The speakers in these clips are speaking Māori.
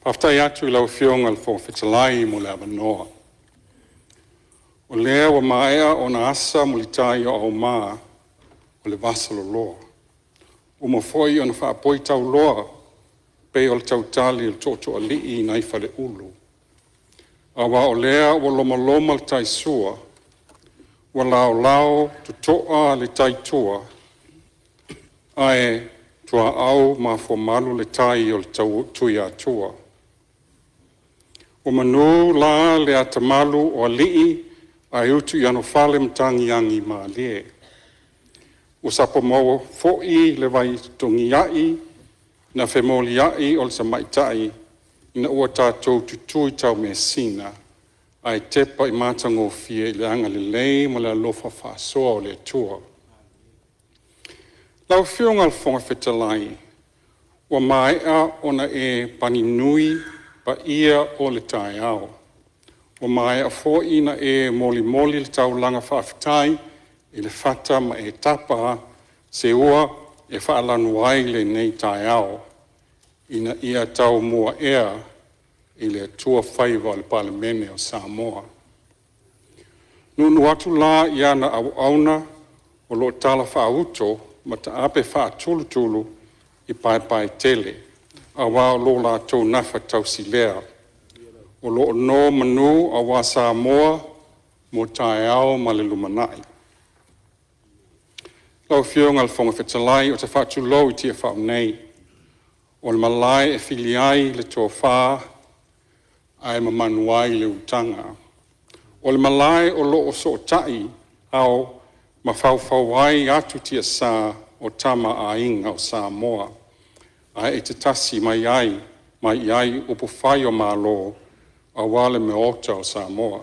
Paftai atu lau fionga al whawhitalai mo le avanoa. O lea wa maea o na asa mo li tai o au maa o le vasalo loa. O mo foi o na whaapoi tau loa pe o le tau tali o toto a lii na ifa le ulu. Awa o lea o loma loma le tai sua, wa lao lao tu toa le tai tua, ae tua au ma fo malu le tai o le tau tui atua. O manu la le atamalu o lii ai utu i ano fale mtangi yangi ma lie. O sapo mau fo'i le vai tongi ai, na femoli ai o le samaitai, ina ua tātou tutui tau me sina, ai tepa i mātango fie i le anga le lei ma le alofa whaasoa o le tua. Lau whionga le whonga whetalai, wa maea ona e pani nui pa ia o le tai ao. O maea fo'i na e moli moli le tau langa whaafitai, i le whata ma e tapa se ua e whaalanu ai le nei tai ao. Ina ia tau mua ea i le tua whaiva o le palemene o Samoa. Nunu atu la ia na au auna o lo tala whaauto ma ta ape whaatulu tulu i pai tele. A wā lo la tau nafa tau si lea. O lo no manu a wā Samoa mo tae ao ma le lumanai. Lau whionga le whonga whetalai o te whaatu lau i tia whao nei. O le malai e filiai le tō whā, ai mamanuai le utanga. O le malai o lo o so tai au ma whau ai atu tia sā o tama a inga o Samoa. Ai e te tasi mai ai upo whai o malo a wale me ota o Samoa.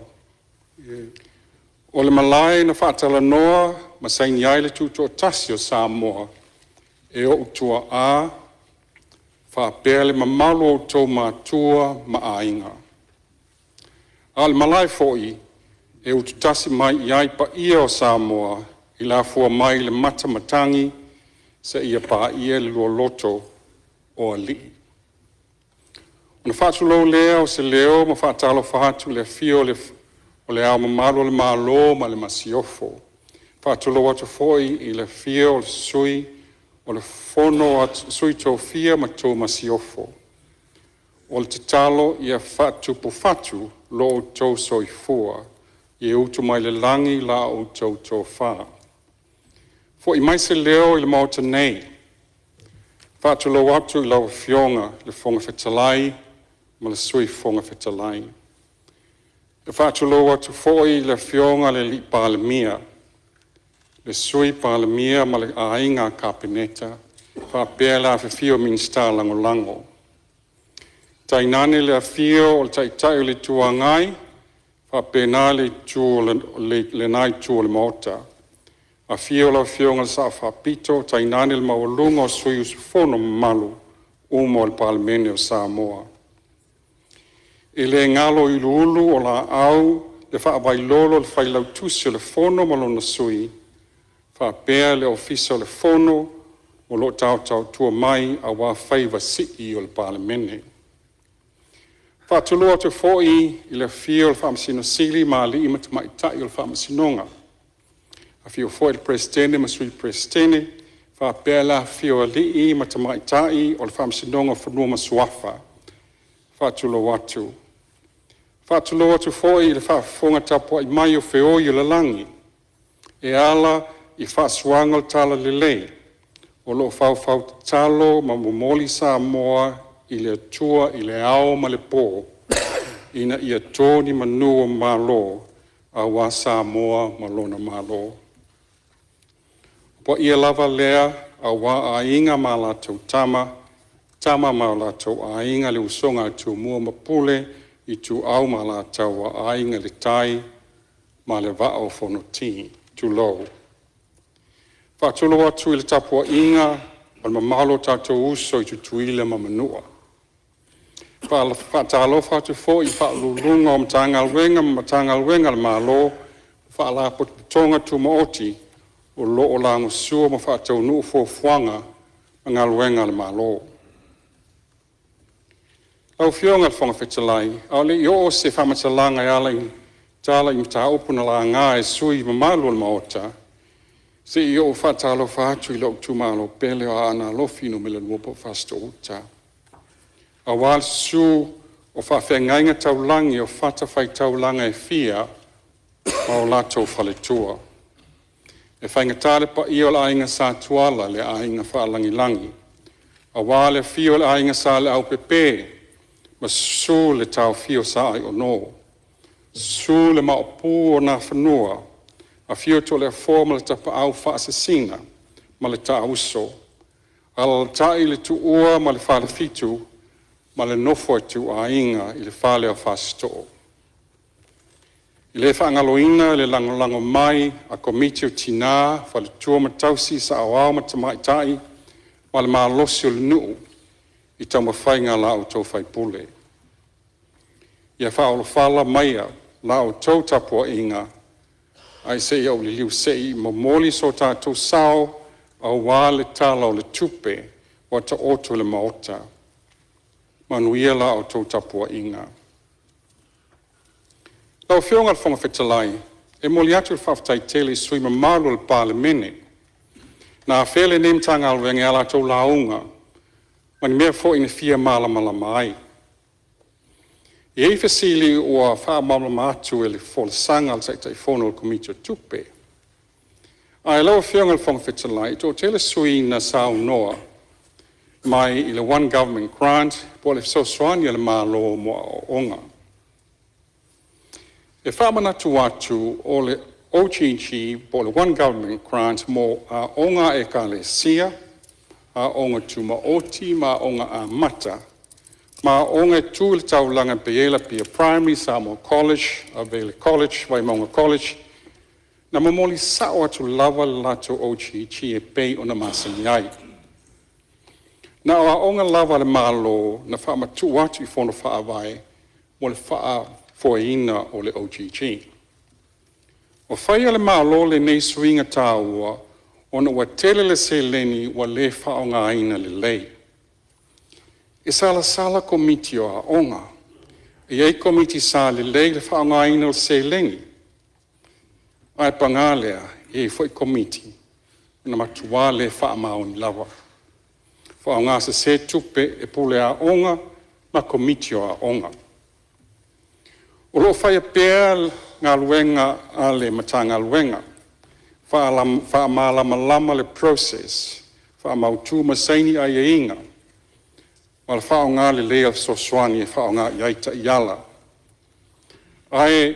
O le malai na whaatala noa ma saini ai le tuto o tasi o Samoa e o utua a whaapele ma malo o tō mātua ma a inga. A le malai foi e ututasi mai iai pa ia o Samoa i la fua mai le matamatangi sa ia pa ia le loto o ali. Ona whaatu lou lea o se leo ma whaatalo whaatu le fio o le ao mamalo le malo ma le masiofo. Whaatu lou atu foi i le fio o le sui o le fono atu sui tō fia ma tō masiofo. O le titalo ia whaatu po whatu lo o tō soifua i utu mai le langi la o tō wha. Fo i mai se leo i le mauta nei. Whaatu lo atu i lau fionga le whonga whetalai ma le sui whonga whetalai. E whaatu lo atu foi le fionga le li palemia. Le sui palemia ma le ainga kapeneta. Whapea la fio Minisita lango lango. Tainane le fio o le taitai o le tuangai. Whapena le nai tu le mota. A fio la fionga sa whapito, tainane le mawalunga o sui usufono malu, umo le palemene o Samoa. E le ngalo i lulu o la au, le whaawailolo le whailau tusi o le fono malona sui, whapea le ofisa o le fono, o lo tau tua mai a wā whaiva sii o le palemene. Whaatulua te foi i le fio le whaamasino sili ma li ima te maitai o le whaamasinonga. A fio foi le presidente ma sui presidente, whaapea la fio li ima te maitai o le whaamasinonga whanua ma suafa. Whaatulua atu. Whaatulua atu foi i le whaafonga tapua i mai o whio i le langi. E ala i whaasuanga o tala le lei. O lo whau talo ma momoli Samoa i le atua, i le ao ma le pō, ina ia tōni manua malo a wā Samoa ma lona malo. Po ia lava lea a wā a inga ma la tau tama ma la tau a inga le usonga atu mua mapule i tu au ma la tau a inga le tai ma le vao whanoti, tu lou. Whaatolo atu i le tapua inga, al mamalo tātou uso i tutuile ma manua. Whaatalo whaatu fo i whaalulunga o matangalwenga le malo, whaalapo tonga tu maoti, o lo o lango sua ma whaatau nuu fo fuanga, ngalwenga le malo. Lau fionga whanga whetalai, au le i o se whamatalanga e ala i tala i mta opuna la ngā e sui mamalu al maota, se i o whatalo whātu i lau tūmalo pele o ana lofino me le luopo whasto uta. A wāl su o whawhengainga taulangi o whatawhai taulanga e fia ma o lato whaletua. E whainga tāle pa i o la ainga sā tuala le ainga whaalangi langi. A wāle fio le ainga sā le au pepe, ma su le tau fio sa ai o no. Su le maopu o na whanua, a fio to le forma le tapa au whaasasina, ma le ta uso. Ala le tai le tu ua ma le whale fitu, ma le nofo tu a inga i le whale o whasto. I le whaangaloina le langolango mai, a komiti o tina, whale tua matausi sa awao matamaitai, ma le maalosi o le nuu, i tau mawhainga la o tau whai pule. Ia whaolo whala maia la o tau tapua inga, ai se au le liu sei ma moli so tātou sao au wā le tala o le tupe wa ta oto le maota. Manuia la o tau tapua inga. Lau whionga le whanga whetalai, e moli atu le whaftai tele sui ma malu le pāle mene. Nā whele nemtanga alwenga ala tau launga, mani mea fo ina fia malama ai. I ei fasili ua whaamama atu e le wholesanga al tai whono o komiti o tupe. Ai lau whionga le whanga whetalai, tō tele sui na sao noa, mai i le one government grant, po le fsoswani le malo mo o onga. E whaamanatu atu o le OGG po le one government grant mo a onga e ka le sia, a onga tu ma oti, ma onga a mata, ma onga tu le taulanga peela pia primary, sa mo college, a vele college, vai maunga college, na mamoli sao atu lava lato OGG e pei o na masani ai. Na a onga lava le malo na whaamatu atu I whono whaawai, mo le whaa foina o le OGG. O whaia le malo le nei suinga tāua, ona ua tele le se leni wa le whaonga aina le lei. E sala komiti o a onga, e ei komiti sa le lei le whaonga aina o se leni. Ai pangalea, e foi komiti, na matua le whaamao ni lawa. Whaonga se tupe e pule a onga, ma komiti o a onga. O lo whaia pēr ngā luenga a le matanga luenga. Whaamalama le process. Whaamautu masaini a inga. Wala whaonga le lea soswani e whaonga iaita iala. Ai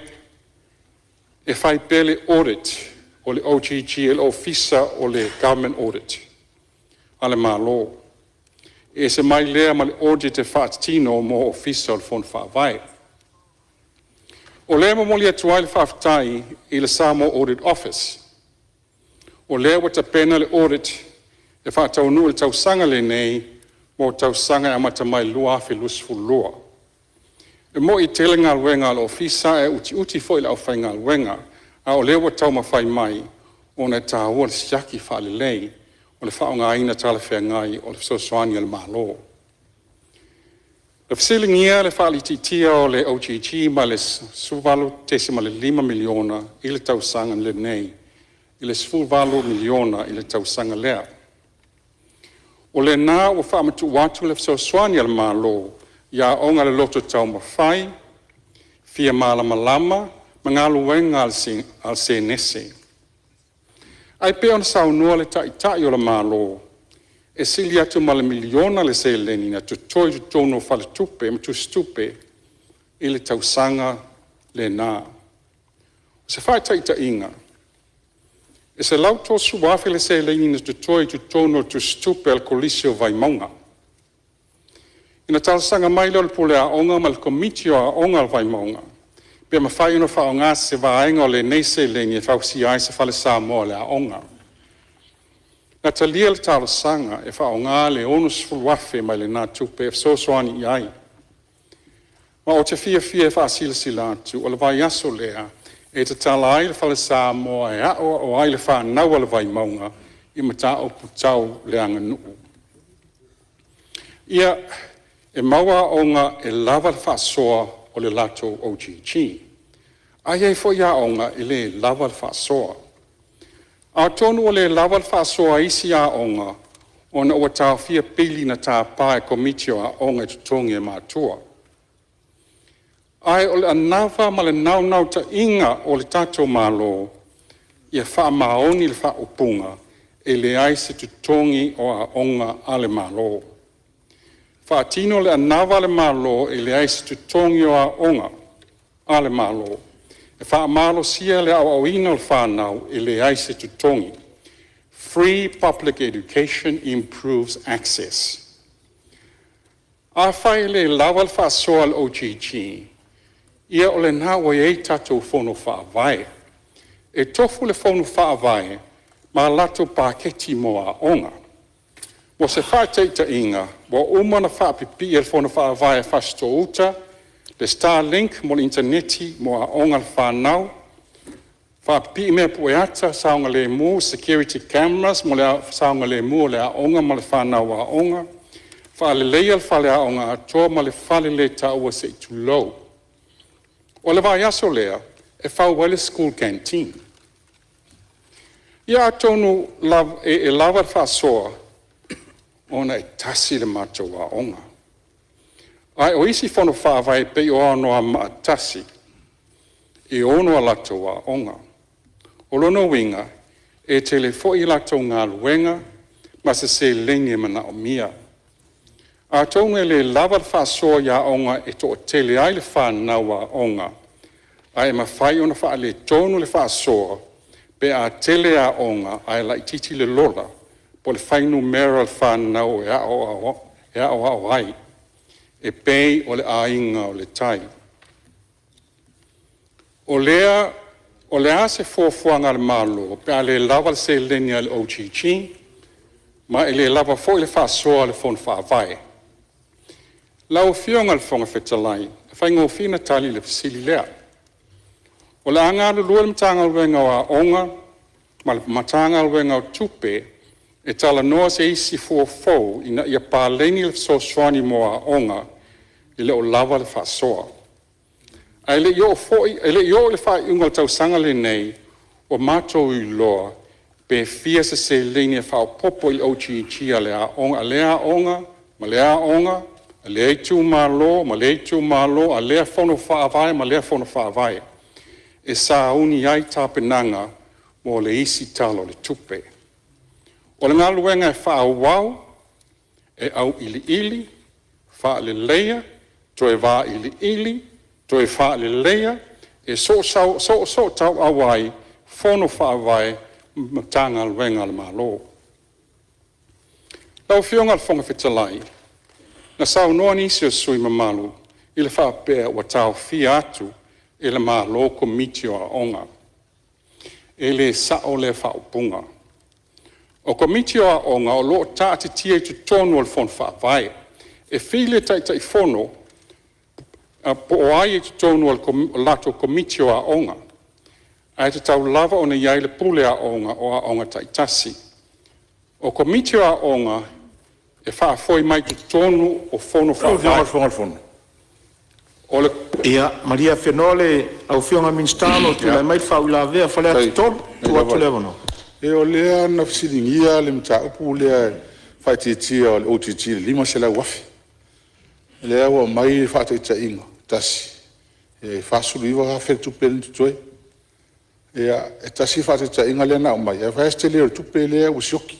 e whai pele audit o le OGG e le ofisa o le government audit. A le malo. E se mai lea ma le audit e whaatino mo ofisa o le whon whaavai. O lea mamoli atu ai le whaafitai I le Samo Audit Office. O lea wata pena le audit e whaataunu le tausanga le nei mo tausanga e amata mai lua afi lusfu lua. E mo I tele ngā luenga le ofisa e uti fo I le au whai ngā luenga a o lea watau mawhai mai o na tāua le siaki whaale lei o le whaonga aina tala whea ngai o le fsoswani le malo. Le fasilingia le whaalititiā o le OGG ma le suvalu tesi ma le 5 miliona I le tausanga le nei, I le suvalu miliona I le tausanga lea. O le nā o whaamatu watu le fsoswani le malo, ia onga le loto tau mawhai, fia malama, ma ngā luenga al se nese. Ai pe ona saunua le tai o le malo, e sili atu ma le miliona le se leni na tutoi tutono whale tupe, ma tu stupe, I le tausanga le nā. O se whai taita inga, e se lauto suwafi le se leni na tutoi tutono tu stupe al kolisio vai maunga. Ina tausanga mai leo le pule a onga ma le komitio a onga al vai maunga. Pea ma whai ino whaonga se vaenga o le nei se leni e whausi ai se whale Samoa le a onga. Na talia le talo sanga e whaonga le onus fulwafe mai le nā tupe e fsoswani I ai. Ma o te fia e whaasila atu o le vai aso lea e te tala ai le whale Samoa e ao o ai le whanau le vai maunga I mata o putau le Aaganuu. Ia e maua aonga e lava le whaasoa o le lato OGG. Ai ai fo ia aonga e le lava le whaasoa. A tonu o le lava le whaasoa isi aonga o na ua tawhia pili na tā pā e komitio aonga e tutongi e mātua. Ai o le anawa ma le nau ta inga o le tatou malo ia wha maoni le wha upunga e le ai se tutongi o aonga a le malo. Wha tino le anawa le malo e le ai se tutongi o aonga a le malo. E wha malo sia le au ina o le whanau e le ai se tutongi. Free public education improves access. A whai le lawal wha soa le OGG. Ia o le nā o e tatou whono whaavai. E tofu le whono whaavai, ma lato pāketi mo a onga. Mo se whaiteita inga, mo umana whaapipi e le whono whaavai e whasto uta, le Starlink mo le interneti mo a onga le whanau, whaapipi mea pueata saunga le mu, security cameras mo le saunga le mu le a onga ma le whanau a onga, whaale leia le whale a onga atoa ma le whale le taua se i tulou. O le vai aso lea, e whauwele school canteen. Ia atonu e lava whaasoa, ona e tasi le matou a onga. Ai o isi whono whaawai pe o anoa maa tasi, e ono a latou a onga. O lono winga, e telefo i latou ngā luenga, ma se lengi mana o mia. A tonu e le lava whaasoa ia onga e to tele ai le whanau a onga. Ai ma whai ona wha le tonu le whaasoa, pe a tele a onga ai la ititi le lola, po le whainu mera le whanau e a o ai, e pei o le ainga o le tai. O lea se fuafuanga le malo, pe a le lava le se lenia le OGG, ma e le lava fo i le whaasoa le fon whaavai. Lau fionga le fonga whetalai, e whaingo fina Tali le fisili lea. O le anga lua le matanga luenga o onga, ma le matanga luenga o tupe, e tala noa se isi fuafou ina ia pālengi le sosoani mo a onga, i le o lava le whaasoa. Ai le i le wha iunga le tausanga le nei, o mātou i loa, pe fia se lenia wha popo i OGG a le a onga, ma le a onga, a le eitu malo, a lea whono whaavai, ma lea whono whaavai. E sa uni ai tāpenanga mo le isi talo le tupe. O le ngā luenga e whaawau, e au ili, wha le leia, to e wā ili, to e wha le leia, e so tau awai, whono whaavai, matanga luenga le malo. Lau fionga le whonga whetalai, na sau noa nisi o sui mamalu, i le whaapea wa tau fia atu, e le malo komitio a onga. E le sao le whaupunga. O komitio a onga o loo tāti tia tu tonu al fon whaavai. E while tai whono, po o ai tu tonu al lato komitio a onga. Ai te tau lava o na iai le pule a onga tai tasi. O komitio a onga e whaafoi mai tu tonu o fono whaavai. Ia, Maria Fenole, au fionga minstano, tu la mai fau la vea, falea tu tol, tu atu levono. E o lea na fisilingia, le mta upu lea, whaititia o le OTT, lima se la wafi. Lea wa mai whaitaita inga, tasi. E whasuru iwa hawhere tupele tutoi. E tasi whaitaita inga lea na o mai. E whaeste lea tupele lea usioki.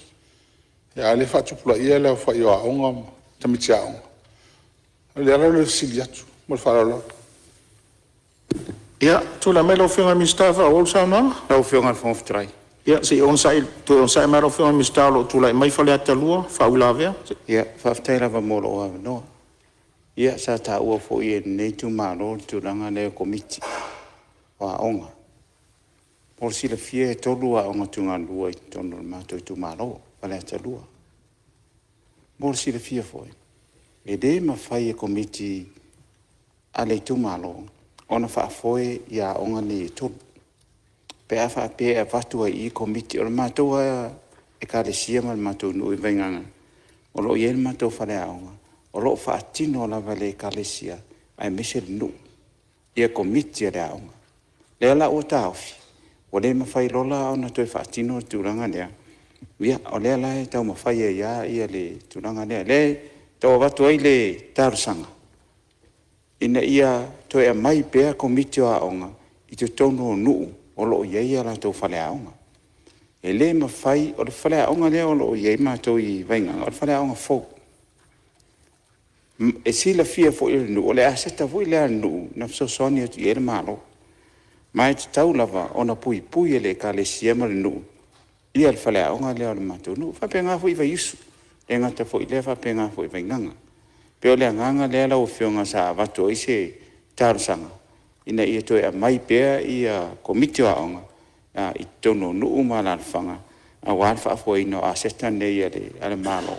E ale whaatupula ia lea whai o aonga, tamitia aonga. Lea rau le fisili atu. Mo faralo. Ia, tu la mai lau fionga mistafa o sa na? Lau fionga fon ftrai. Ia, si on sai mai lau fionga mistalo tu la mai fale atalua, fa ulavea? Ia, fa ftai lava molo o no. Ia, sa ta ua fo i nei tu malo tu langa le komiti. Wa onga. Por si la fie tolu a onga tunga lua i tonu le mato i tu malo, fale atalua. Por si la fie foi. E de ma fai e komiti ale tu malo ona fa foi ia onga ni tu pe fa pe fatu i komiti o mato e ka le sia mal mato no i venga o lo yel mato fa le onga o lo whaatino lava le kalesia ai mese nu. Ia komiti le aonga. Le la o taufi. O le mawhai lola o na toi whaatino tūranga lea. Ia, o lea lai tau mawhai e ia le tūranga lea. Le tau watu ai le tarusanga. Ina ia toi a mai pea komiti o aonga i te tono nuu o lo ia la tau whale aonga. E le mawhai o le whale aonga lea o lo ia mātou i vainga. O le whale aonga fau. E sila fia fo i nu o le aseta fo i le nu na sosoni atu i ele malo. Mai te tau lava o na pui pui ele ka le siema le nu. Ia le whale aonga lea o le mātou nu. Whapenga fo i vai isu. E ngata fo i le whapenga fo i vai nganga. Peo le nganga lea lau whionga sa avatu i se tarusanga. Ina ia toi a mai pea i a komiti o aonga. I tono nuu ma la whanga. A wāwha fo i no aseta nei ale malo.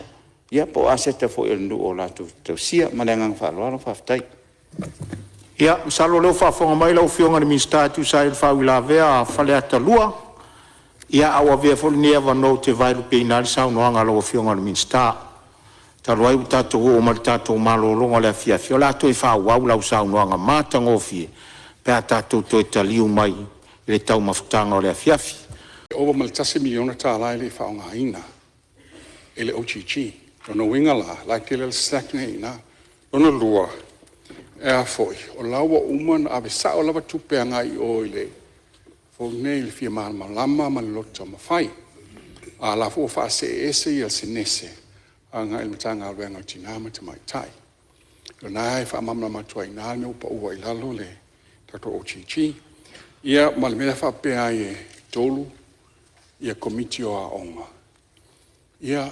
Ia po aseta fo il nu o la tu sia malengang fa lo fa tai. Ia salo lo fa fonga mai lo fionga ni Minisita tu sa il fa wila vea fale ata lua. Ia awa vea fo ni ava no te vai lu pe na sa no anga lo fionga ni Minisita. Ta roi uta to o mal ta to malo lo le fia fiola to i fa wa la sa no anga mata ngofi. Pe ata to Tali mai le tau mafutanga o le fiafi. Over mal tasi miliona ta lai le fa nga ina. Ele OGG. Rono wingala, like the little snack na, rono lua, foi, o lawa uman ave sa o lava tupe ngai oile, fo neil fia malama malota mafai, a la fo fa se ese il senese, anga il matanga venga tinama te mai tai. Ronai fa mamma matua ina me upa ua ilalo le, tato OGG, ia malmela fa pe ai tolu, ia komiti o aonga. Ia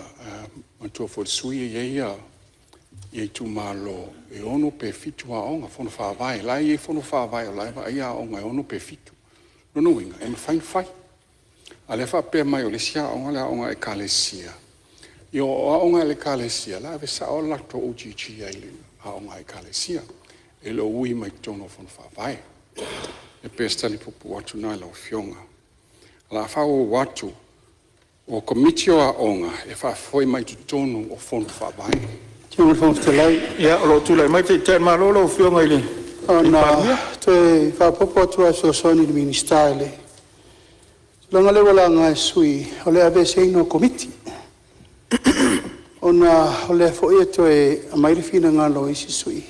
matua fo sui ia tu malo e ono pe fitu aonga fono fa vai la e fono fa vai la ia aonga e ono pe fitu no winga e fine fai ale fa pe mai o le sia aonga la aonga e kalesia io aonga le kalesia la ve sa o la to OGG ai aonga e kalesia e lo ui mai tono fono fa vai e pe stali popu atu na la fionga la fa o watu o komiti o aonga e fa foi mai tu tonu o fono fa vai. Tino fons te lai ia o lo tu lai mai te malo lo fio ngai le. Ana te fa popo tu a so soni di Minisita le. Langa le wala nga sui o le ave sei no komiti. Ona o le foi to e mai rifina nga lo isi sui.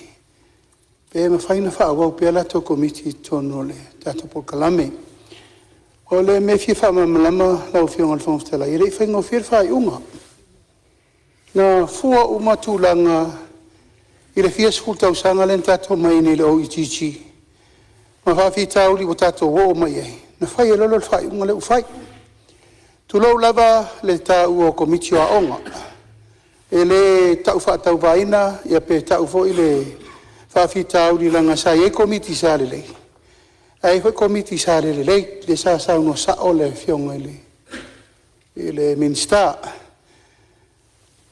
Pe ma faina fa o pe la to komiti tono le tato por kalame. Ole me fi fa malama la fiong al fons tela ire fa ngo fir fa unga na fua uma tulanga ire fies fulta usanga lenta to mai ni lo ichichi ma fa fi tauli botato wo mai na fa ye lo fa unga le fai tu lo lava le ta u komiti a onga ele ta fa ta vaina ya pe ta fo ile fa fi tauli langa sa ye komiti sa le ai foi komiti sa le sa no sa ole fiong ele Minisita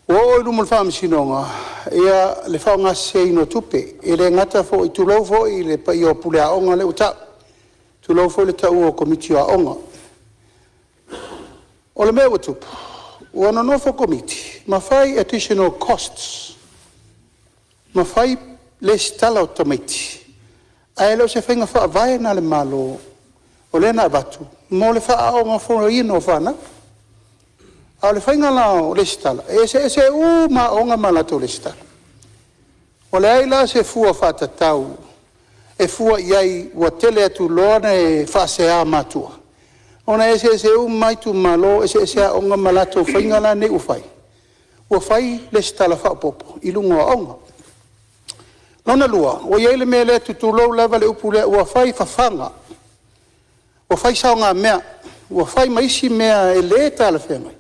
o lu mo fam sinonga ia le fa nga sei no tupe ele ngata fo i tu lo fo i le pa io pule a onga le uta tu lo fo le ta o komiti a onga o le me tup o no fo komiti ma fai additional costs ma fai le stala automati ai lo se fenga fa vai na le malo o le na batu mo le fa o nga fo i no fa na a le fenga la o le stala ese u ma o nga mala to le stala o le ai la se fu fa ta tau e fu iai wa tele tu lona e fa se a matua ona ese u mai tu malo ese o nga mala to fenga la ne u fai o fai le stala fa popo i lungo onga nona lua o ye le mele tu lo leva le upule o fai fa fanga o fai sa nga mea o fai mai si mea e le ta le fema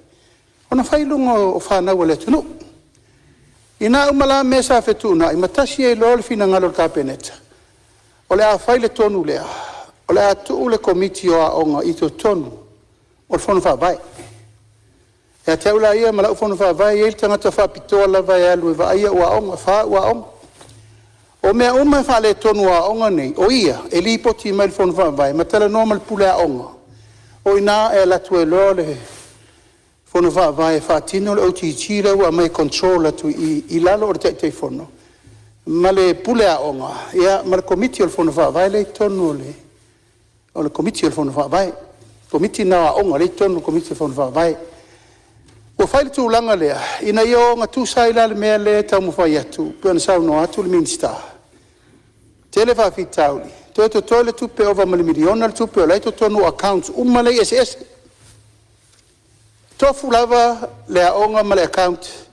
ona fai lungo o fa na wala tunu ina umala mesa fetuna i matasi e lo le fina ngalo kapeneta o le a fai le tonu le o le atu le komiti o onga i to tonu o fon fa vai e te ula ia mala fon fa vai e tanga ta fa pitola vai alu va ia o onga fa o onga o mea uma fa le tonu a onga nei o ia e li poti mai fon fa vai ma tele normal pule a onga o ina e la tue lo le fono vai fatino le OTG le wa mai control tu I lalo o te fono male pule Aoga ia mal committee o fono vai le tonu le o le committee o fono vai committee na Aoga le tonu committee fono vai o fai tu langa le ina yo nga tu sai la me le ta mo fai atu pe na sa no atu le Minisita tele fa fitauli to tole tu pe over mal miliona tu pe le to tonu accounts umale SS tofu lava le Aoga ma le account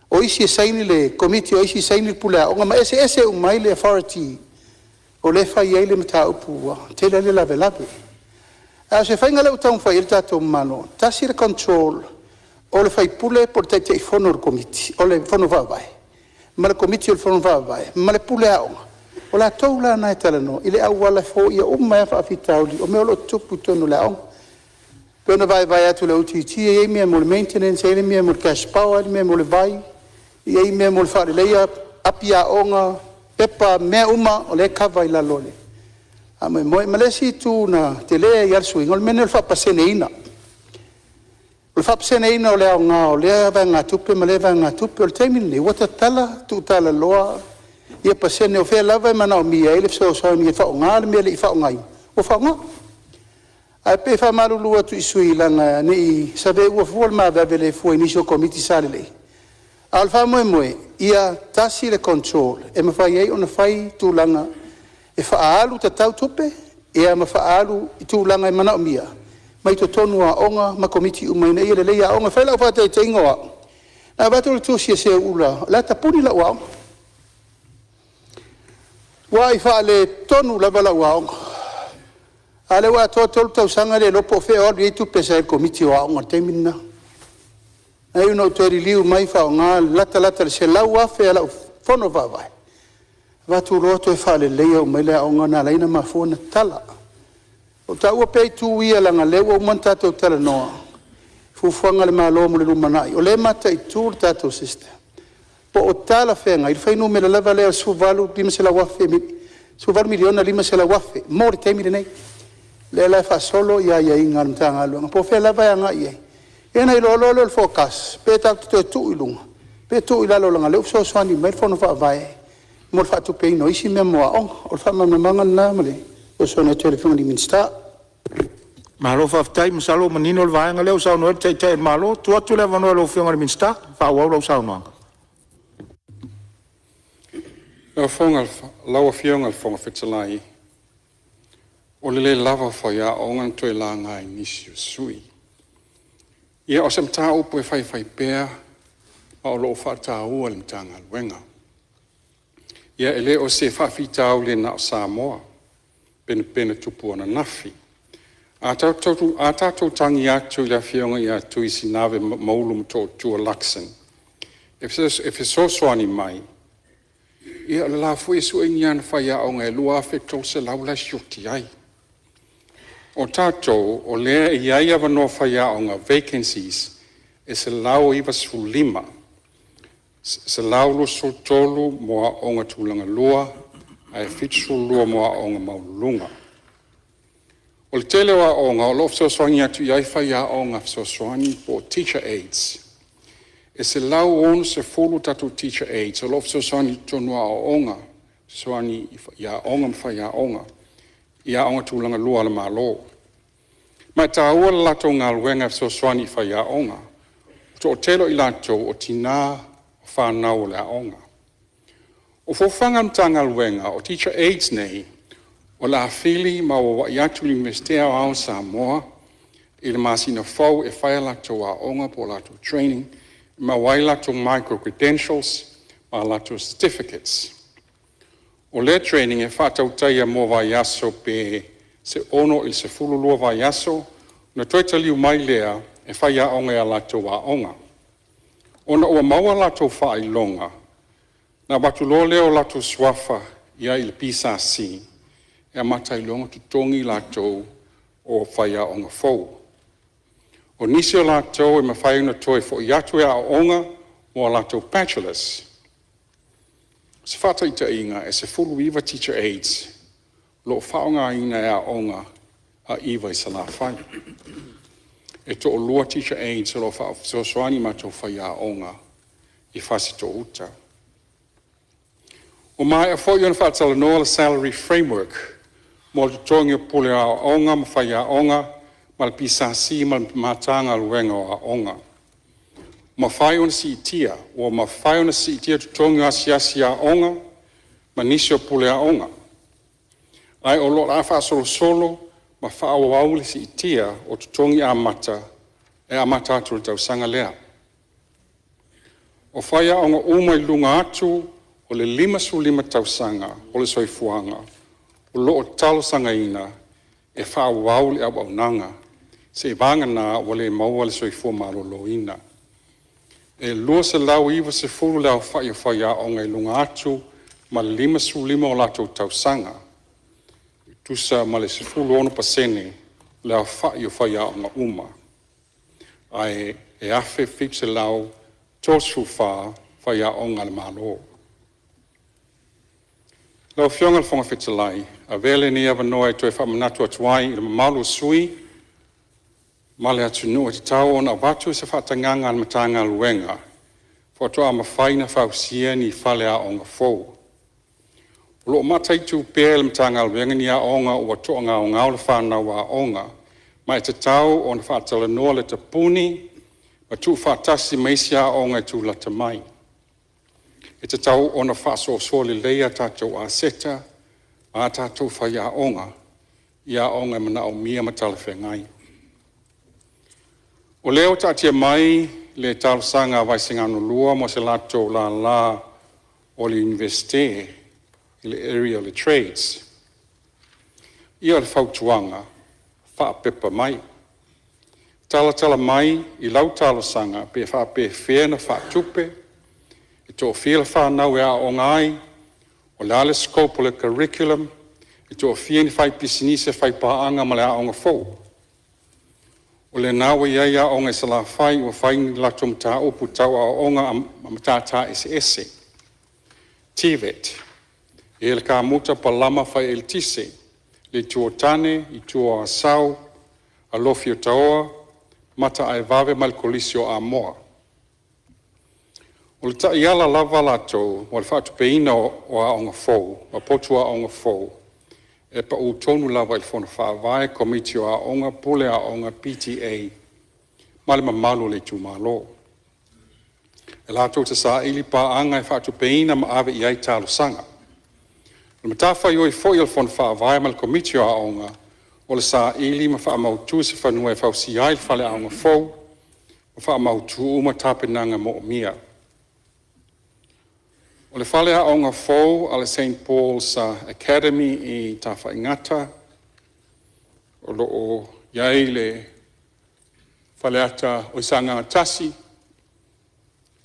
o isi saini le committee o isi saini pula Aoga ma ese umai le authority o le fai ele mata upu te le lave a se fai ngale utang fai il tato mano tasir control o le fai pule por te fono committee o le fono vai ma le committee o fono vai ma le pule Aoga o la toula na talano ile awala fo ia umma fa fitauli o me lo tupu tonu le Aoga Pena vai atu le OTT, e me mo le maintenance, e me mo le cash power, me mo le vai, e me mo le fare leia, apia Aoga, pepa mea uma o le kava I la lole. A me malesi tu na te lea I alsuinga, o le mene le whapasene ina. O le whapasene ina o le Aoga, o le vai ngā tupe, ma le vai ngā tupe, o le teimini, wata tala, tu tala loa, ia pasene o whea lava mana o mia, ele fso ni e whaonga, le mea le I whaongai. O whaonga? A pe fa marulu atu I sui langa ni sabe ua fuol ma vele fu initial committee sale le. Alfa moe ia tasi le control e ma fai ai ona fai tu langa e fa alu ta tau tope e ma fa alu tu langa mana o mia. Mai to tonu Aoga ma committee umai nei le le Aoga fa la fa te ingoa. Na va tu tu se ula la ta puni la wa. Wa I fa le tonu la bala wa. Ale wa tolu tau sanga le lopo fe o le tu pesa committee o Aoga temina. Ai no to liu mai fa nga lata se laua fe la fono va vai. Va tu roto e fa le leo mai le Aoga na leina ma fona tala. O ta ua pe tu ia langa le o manta to tala no. Fu fanga le malo mo le lumanai. O le mata I tu tato sister. Po o tala fe nga I fai no me le lava le su valu bima se la wafe su valu miliona lima se la wafe. Mo le temine nei. Le la fa solo ia inga mtanga lunga po fe la va nga ia ena I lo le focus pe ta tu ilunga pe tu ila lo nga le so swani me fono fa vai mo fa tu pe no isi me mo o fa ma manga na male o so na telefone di Minisita Malo fa time salo manino le vai nga le sa no te malo tu le va no lo fianga di Minisita fa wa lo sa no La fonga lawa fianga fonga fetsalai o le lava whai Aoga toi la ngai nisi o sui. Ia o sem tā upo e whai pēr, ma o loo whata ua le mtanga luenga. Ia ele o se whawhitau le na o Samoa, pena tupu ana nafi. A tātou tangi atu I la fionga ia tui sinave maulu mto tua laksen. E so swani mai, ia le la fui su e nian whai Aoga e lua whetol se laula sioti ai. O tātou, o lea I aia wano whai Aoga vacancies e se lau iwa sulima. Se lau lo so tolu moa Aoga tūlanga lua, a e fitsu lua moa Aoga maulunga. O le tele wa Aoga, o lo fso soani atu I ai whai Aoga fso soani po teacher aids. E se lau onu se fulu tatu teacher aids, o lo fso soani tonua Aoga, soani I Aoga mwhai Aoga. Ia Aoga tūlanga lua le malo. Mai tā ua lato ngā luenga so swani whai Aoga. To o telo I lato o tina o whanau le Aoga. O fofanga mtanga luenga o teacher aids nei, o la whili ma o wa iatu li mestea o ao Samoa, I le masina fau e whai lato Aoga po lato training, ma wai lato micro-credentials, ma lato certificates. O le training e whātautaia mō vai aso pe se ono I se fululua vai aso, na toita liu mai lea e whai Aoga e lato Aoga. Ona ua maua lato whai longa, na watu lo leo lato swafa ia I le pisa si, e matai longa tutongi lato o whai Aoga fau. O nisi o lato e mawhai una toi fo iatu e Aoga mo lato bachelors. Se whataita inga e se fulu iwa teacher aids, lo whaonga ina e Aoga a iwa I sa la whai. e to o lua teacher aids o lo wha so soani mato whai Aoga I whasi to uta. O mai a fo iona whaatala noa salary framework mo te tongi o pule Aoga ma whai Aoga ma le pisasi ma le matanga luenga o Aoga. Ma whai ona si itia o ma whai ona si itia te tongi o asiasi Aoga ma nisi o pule Aoga. Ai o lo la wha solo ma wha au si itia o te tongi amata e amata atu le tau sanga lea. O whai Aoga uma I lunga atu o le 5 tausanga o le soifuanga o lo o talo sanga ina e wha au le au nanga se vanga na o le maua le soifua malolo ina. E lua se lau iwa se fulu leo whai Aoga I lunga atu ma le 5 o lato tausanga. Tusa ma le se fulu ono pasene leo whai Aoga uma. Ai e afe fip se lau tosu whai Aoga le malo. Lau fionga le whonga whetalai, a vele ni awa noa e toi whamanatu atuai I le mamalu sui, ma le atu nua te tau ona watu se whaatanganga al matanga luenga, whaatoa ma whaina whausia ni whale Aoga fou. O lo matai tu pēr le matanga luenga ni Aoga ua toa ngā o ngau le whanau Aoga, ma e te tau ona whaatala noa le tapuni, ma tu whaatasi meisi Aoga tu lata mai. E te tau ona whaaso le leia tātou a seta, a tātou whai Aoga, I Aoga mana o mia matala whengai. O leo tātia mai le talo sanga waisingano lua mo se lato la o le universite I le area le trades. Ia le whautuanga, whaapepa mai. Tala mai I lau talo sanga pe whaape whena whaatupe, I tō whila whanau e Aoga ai, o le ale scope o le curriculum, I tō whieni whai pisinise whai paanga ma le Aoga fou. O le nawa iai Aoga sa la whai o whai ni lato mta upu tau Aoga a matata ese. TVET, e le ka muta palama whai el tise, le tuo tane, I tuo asau, a lofi o taoa, mata ai vave mal kolisio a moa. O le taiala lava lato, o le whaatupeina o Aoga fou, o potua Aoga fou, e pa u tonu lava I le whona whaavae komiti o Aoga, pule Aoga PTA, ma le mamalu le tūmalo. E lato te sa ili paanga e whaatupeina ma ave I ai talo sanga. Le matawhai o I foi le whona whaavae ma le komiti o Aoga, o le sa ili ma whaamautu se whanua e whausi ai le whale Aoga fou, ma whaamautu uma tapenanga mo o mia. O le whale Aoga fou a le St. Paul's Academy I Tawhaingata, o loo iai le whale ata o Isanga Tasi,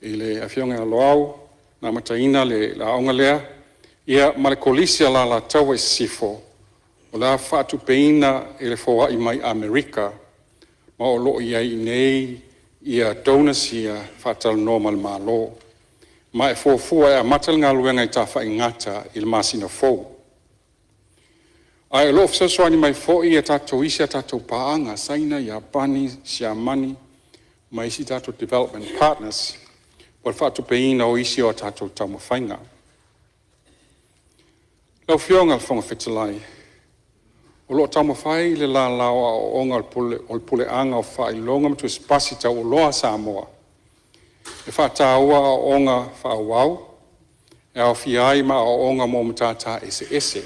I le awhionga aloau, nā mataina le Aoga lea, ia ma le kolisia la taua sifo, o la whaatu peina I le whoa I mai Amerika, ma o loo iai nei ia donas ia whaatala normal malo. Ma e fōfua e a matal ngā luenga I tā whaingata I le masina fōu. Ai e loof saswani mai fōi e tātou isi a tātou paanga, Saina, Iapani, Siamani, ma isi tātou development partners, o le whaatu peina o isi o a tātou taumawhainga. Lau whionga le whonga whetalai. O loo taumawhai le la lawa o onga o le pule anga o whailonga mtu espasi tau o loa Samoa. E whātāua o onga whāwau, e au whiai ma o onga mō matata ese.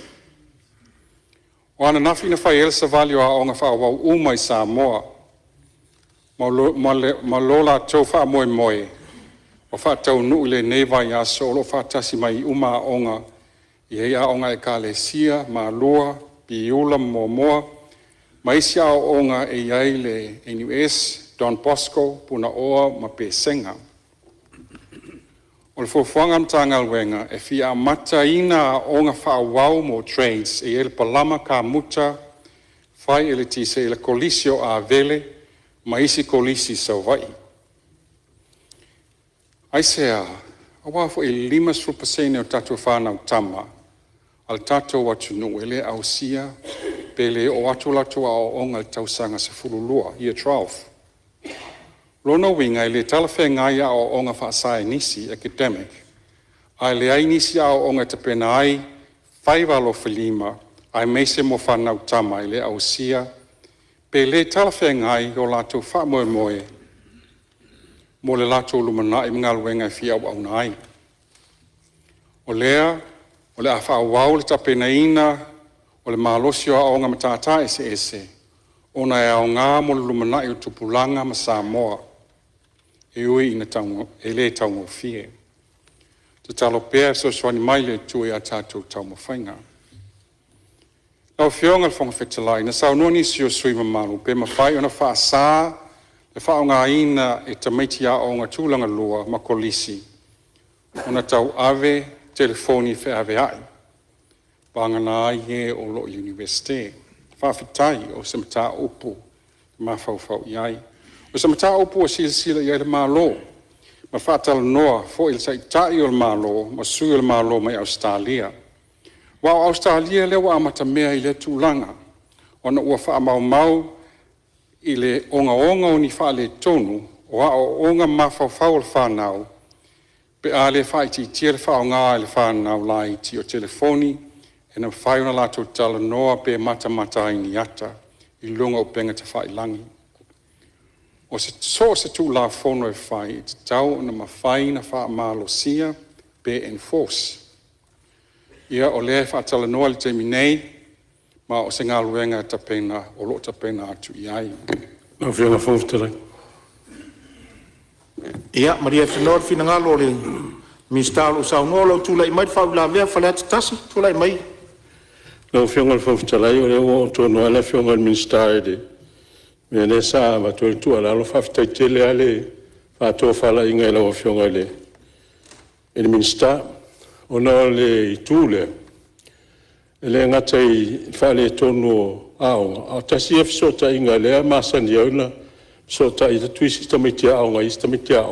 O ana nafi na whai elsa valio a onga whāwau uma I Samoa, ma lola tau whāmoe moe, o whātau nui le nevai a solo whātasi mai uma a onga, I hei a onga e ka le sia, ma lua, piula mō moa, ma isi a onga e iai le NUS, Don Bosco, puna oa ma pesenga. O le fofuanga mtanga luenga e fia mata ina o ngā whaawau mo trades e ele palama ka muta whai ele tise ele kolisio a vele ma isi kolisi sa vai. Ai sea, a wafo e 5% o tatou whanau tama al tatou watu nu ele au sia pele o atu latu a o onga le tausanga sa fululua, year 12. Lona winga I le talawhenga ia o onga whaasai nisi academic. Ai le ai nisi a o onga te pena ai, whaiwalo whilima, ai meise mo whanau tama I le au sia, pe le talawhenga ai o lato wha moe moe, mo le lato lumana I mga luenga fia au au nai. O lea, o le a wha wau le tapena ina, o le malosio a onga matata ese, ona e au ngā mo le lumana I o tupulanga ma Samoa, e ui ina taungo, e le taungo fie. Te talo pēr so swani mai le tue a tātou tau mo whainga. Lau whionga le whonga whetalai, na sau noni si o sui mamalu, pe ma whai ona wha sā, le wha o ngā ina e tamaiti a o ngā tūlanga lua ma kolisi. Ona tau ave, telefoni whe ave ai. Panga nā ie o lo universite. Whawhitai o se mata upu, ma whau iai. O se mata upu o sila iai le malo. Ma whaatala noa, fo il sai tai o le malo, ma sui o le malo mai Australia. Wao Australia le wa amata mea I le tūlanga. Ona ua wha mau I le onga o ni wha le tonu, o a o onga ma whau le whanau, pe a le whai ti tia le whao ngā le whanau lai ti o telefoni, e na whai ona lato tala noa pe mata I ni ata, I lunga o penga te whai langi. O se tū la whono e whai, te tau na ma whai na wha malo sia, pe enforce. Ia o lea whaatala noa le teimi nei, ma o se ngā luenga tapena, o lo tapena atu iai. Nā whianga whawhtara. Ia, Maria Whenor, whina ngā lo le Minisita lo sau noa lau tūlai mai, whau la vea whale atu tasi, tūlai mai. Nā whianga whawhtara, o le o tōno ala whianga Minisita e de. Me ne sa ma to tu ala lo fafta tele ale fa to fala inga la fiona le el Minisita ona le tule le ngatai fa le tono a tasi f sota inga le ma sandiona sota I tu sistemitia nga sistemitia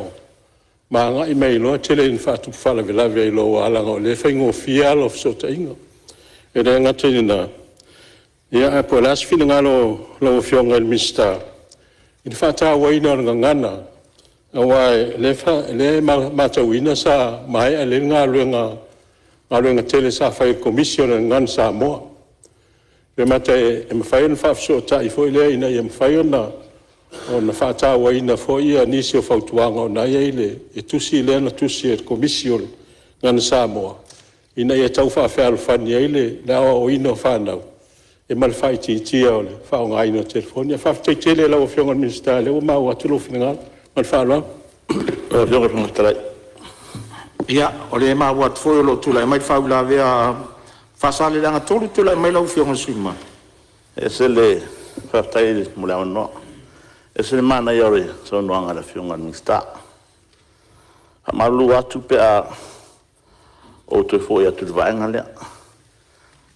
ma nga I mai lo tele in fa tu fala vela velo ala le fa ngo fia lo sota inga e le ngatai na ia po las fina lo fiona el Minisita. In fata waina ngana. Awai le matawina sa mai ale ngaluenga tele sa fai commission ngan sa mo. Le mate em fai en fa so ta I foi le ina em fai na on fata waina foi a nisio fautuanga na ile e tusi le na tusi e commission ngan sa mo. Ina ia tau fa fa alfani ile na o ino fa na. E mal fai ti ole fa o ngai no telefoni fa te tele la o fiona Minisita le o ma o atu lo finga mal fa la o fiona Minisita Ia, o le ma wat foi lo tūlai mai, whau la vea whasale langa tolu tūlai mai lau whionga suma. E se le whaftai mule au no. E se le mana iore so noanga la fiona Minisita. Ha malu atu pe a o te foi atu vaenga lea.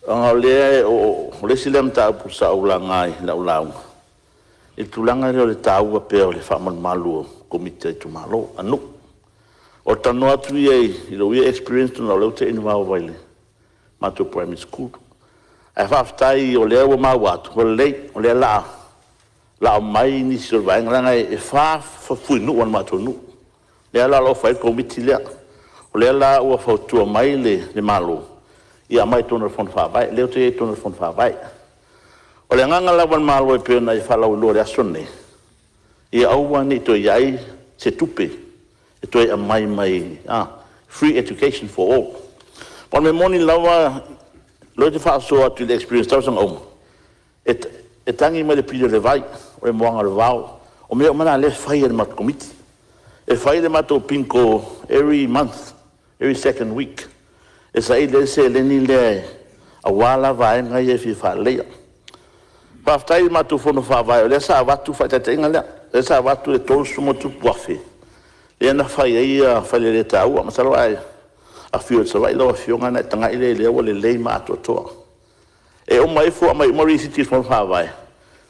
Anga le o le silem ta pusa ula ngai la ula. E tulanga le tau pe o le famal malu komite tu malo anu. O tano atu ye I lo ye experience no le te inu au vaile. Mato primary school. Ai faftai o le o ma watu o le la mai ni so vaenga ngai e fa fu nu on mato nu. Le la lo fai komite le. O le la o fa tu mai le malo. Ia mai tona fon fa vai leo te tona fon fa vai o le nganga la wan malo e pena I fala o lore asone ia au wani to iai se tupe e to ia mai free education for all on me moni lawa lo te fa so atu the experience tau sang om e tangi mai le pide le vai o e moanga le vau o me o mana le fai e mat komiti e fai le mato pinko every month every second week e sa ile se le ni le a wala vai ngai e fi fa le pa ftai ma tu fono fa vai le sa va tu fa te ngale le sa va tu e to sumo tu poafe e na fa ia fa le ta u ma sa ai a fi so vai lo fi nga na tanga ile le o le ma to e o mai fu mai mori si fono fa vai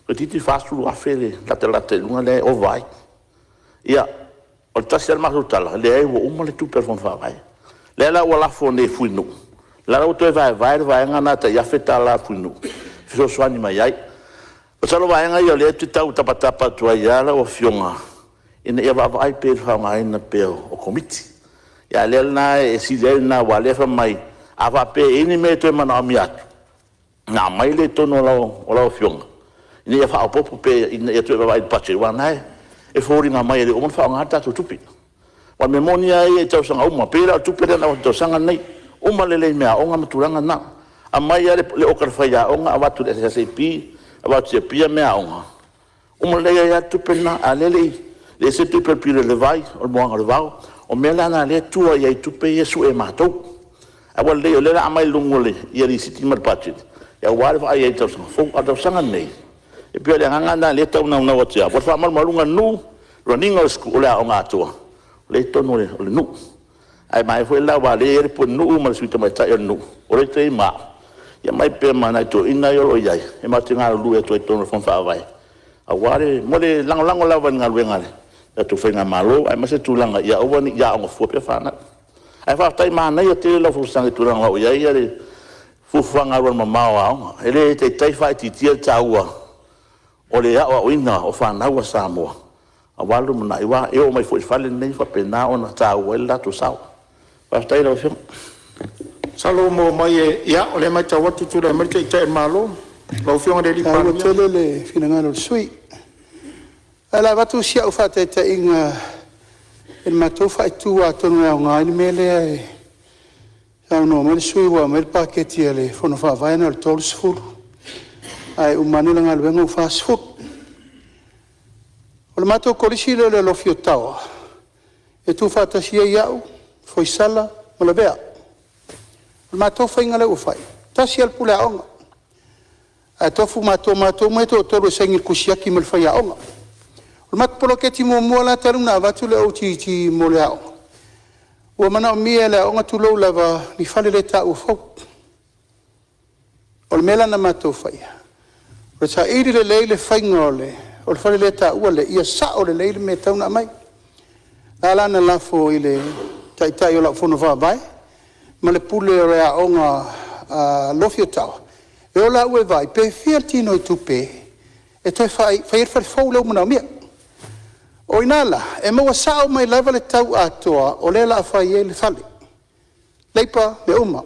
ko ti fa su a fele la te lunga le o vai ia o tasel ma tala le o mo le tu per fono fa vai le la wala fone fuinu la o to vai ngana ta ya feta la fuinu so swani mai ai o salo vai ngai le tu tau tapatapa tu ai ala o fionga ina ia va ai pe fa mai na pe o komiti ya le na e si le na wa le fa mai a va pe ini me to mana mi atu na mai le to no o la fiong ina ia fa po pe ina ia to va ai pa che wa nai e fori na mai le o fa ngata tu tupi wa memonia e tau sanga uma pe la tupi na to sanga nei uma le me a onga maturanga na a mai le o kar fa ya onga va tu SSP va tu pia me a onga uma le ya tupi na a le se tupe pile le vai o mo ngale vau o mela na le tua ia tupe yesu e matou a wal le amai lungole ia ri siti mar patit ya wal va ia tau fo ata sanga nei e pia le nganga na le tau na wa tia por fa mal malunga nu running school la onga tua le tono le nu ai mai foi la wa le po nu ma suita mai tai nu o le te ma ya mai pe mana to ina yo ia e ma tinga lu e to tono fon fa vai a wale mo le lang la van ngal ngale tu fenga malo ai mase tulanga ya ovani ya ngo fu pe fana ai fa tai mana ya te la fu sang tulanga o ya ya le fu fanga ro mama wa ele te tai fa ti ti taua o le ya o ina o fana wa samo a walu na iwa e o mai fu fa le nei fa pe na ona taua la tu sa fa tai lo fi Salo mo mai ya o le mai tawa tu tu le mai te malo lo fi on de li pa le finanga lo sui ala watu sia o fata ta inga el matou fa tu a tonu a nga ni mele sa no mel sui wa mel paketi ale fono fa vai na tol sfur ai o manila nga vengo fa sfur o matou kolisi le lo fiotao e tu fata sia iau foi sala o la bea o matou fa inga le o fai ta sia el pula onga a tofu matou me to tolo sengil kusiaki mel fa ya onga o mat polo ke ti mo la talu na va tu le o ti mo le ao o mana mi ele o ngatu lo lava ni fale le ta o fo o mela na mato fai o sa iri le leile fai ngole o fale le ta o le ia sa o le leile me tau na mai ala na la fo ile tai o la fo no va vai ma le pule re a onga lo fio tau e o la ue vai pe fiatino i tupe e te fai fo le mo mia o inala e mo sa o mai lava le tau atoa o le la fai e le fale leipa me uma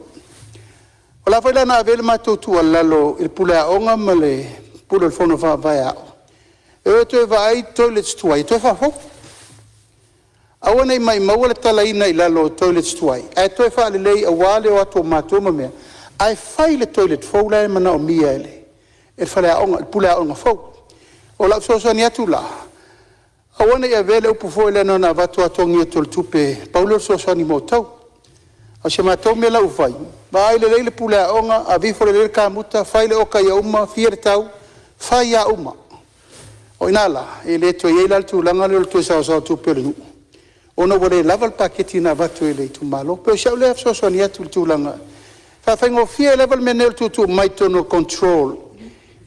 o la fai lana avele matou tua lalo il pule a onga ma le pule il fono va vai ao e te vai toilets tuai te fa fo awana mai maua le talaina i lalo toilets tuai e te fa le lei a wale o ato matou ma mea ai fai le toilet fo la mana o mia ele il fale a onga il pule a onga fo o la so ni atu la awana ia vele upu fo ele na vatu atongi tol tupe paulo so ni motau a se matou me la ufai vai le leile pule a onga a vi fo le kamuta fai le oka ia uma fier tau fai ia uma o inala ele to ia la tu langa le to sa tupe le ona wole level paketi na vatu ele tu malo pe se le so ni atu tu langa fa fengo fier level menel tu mai tono control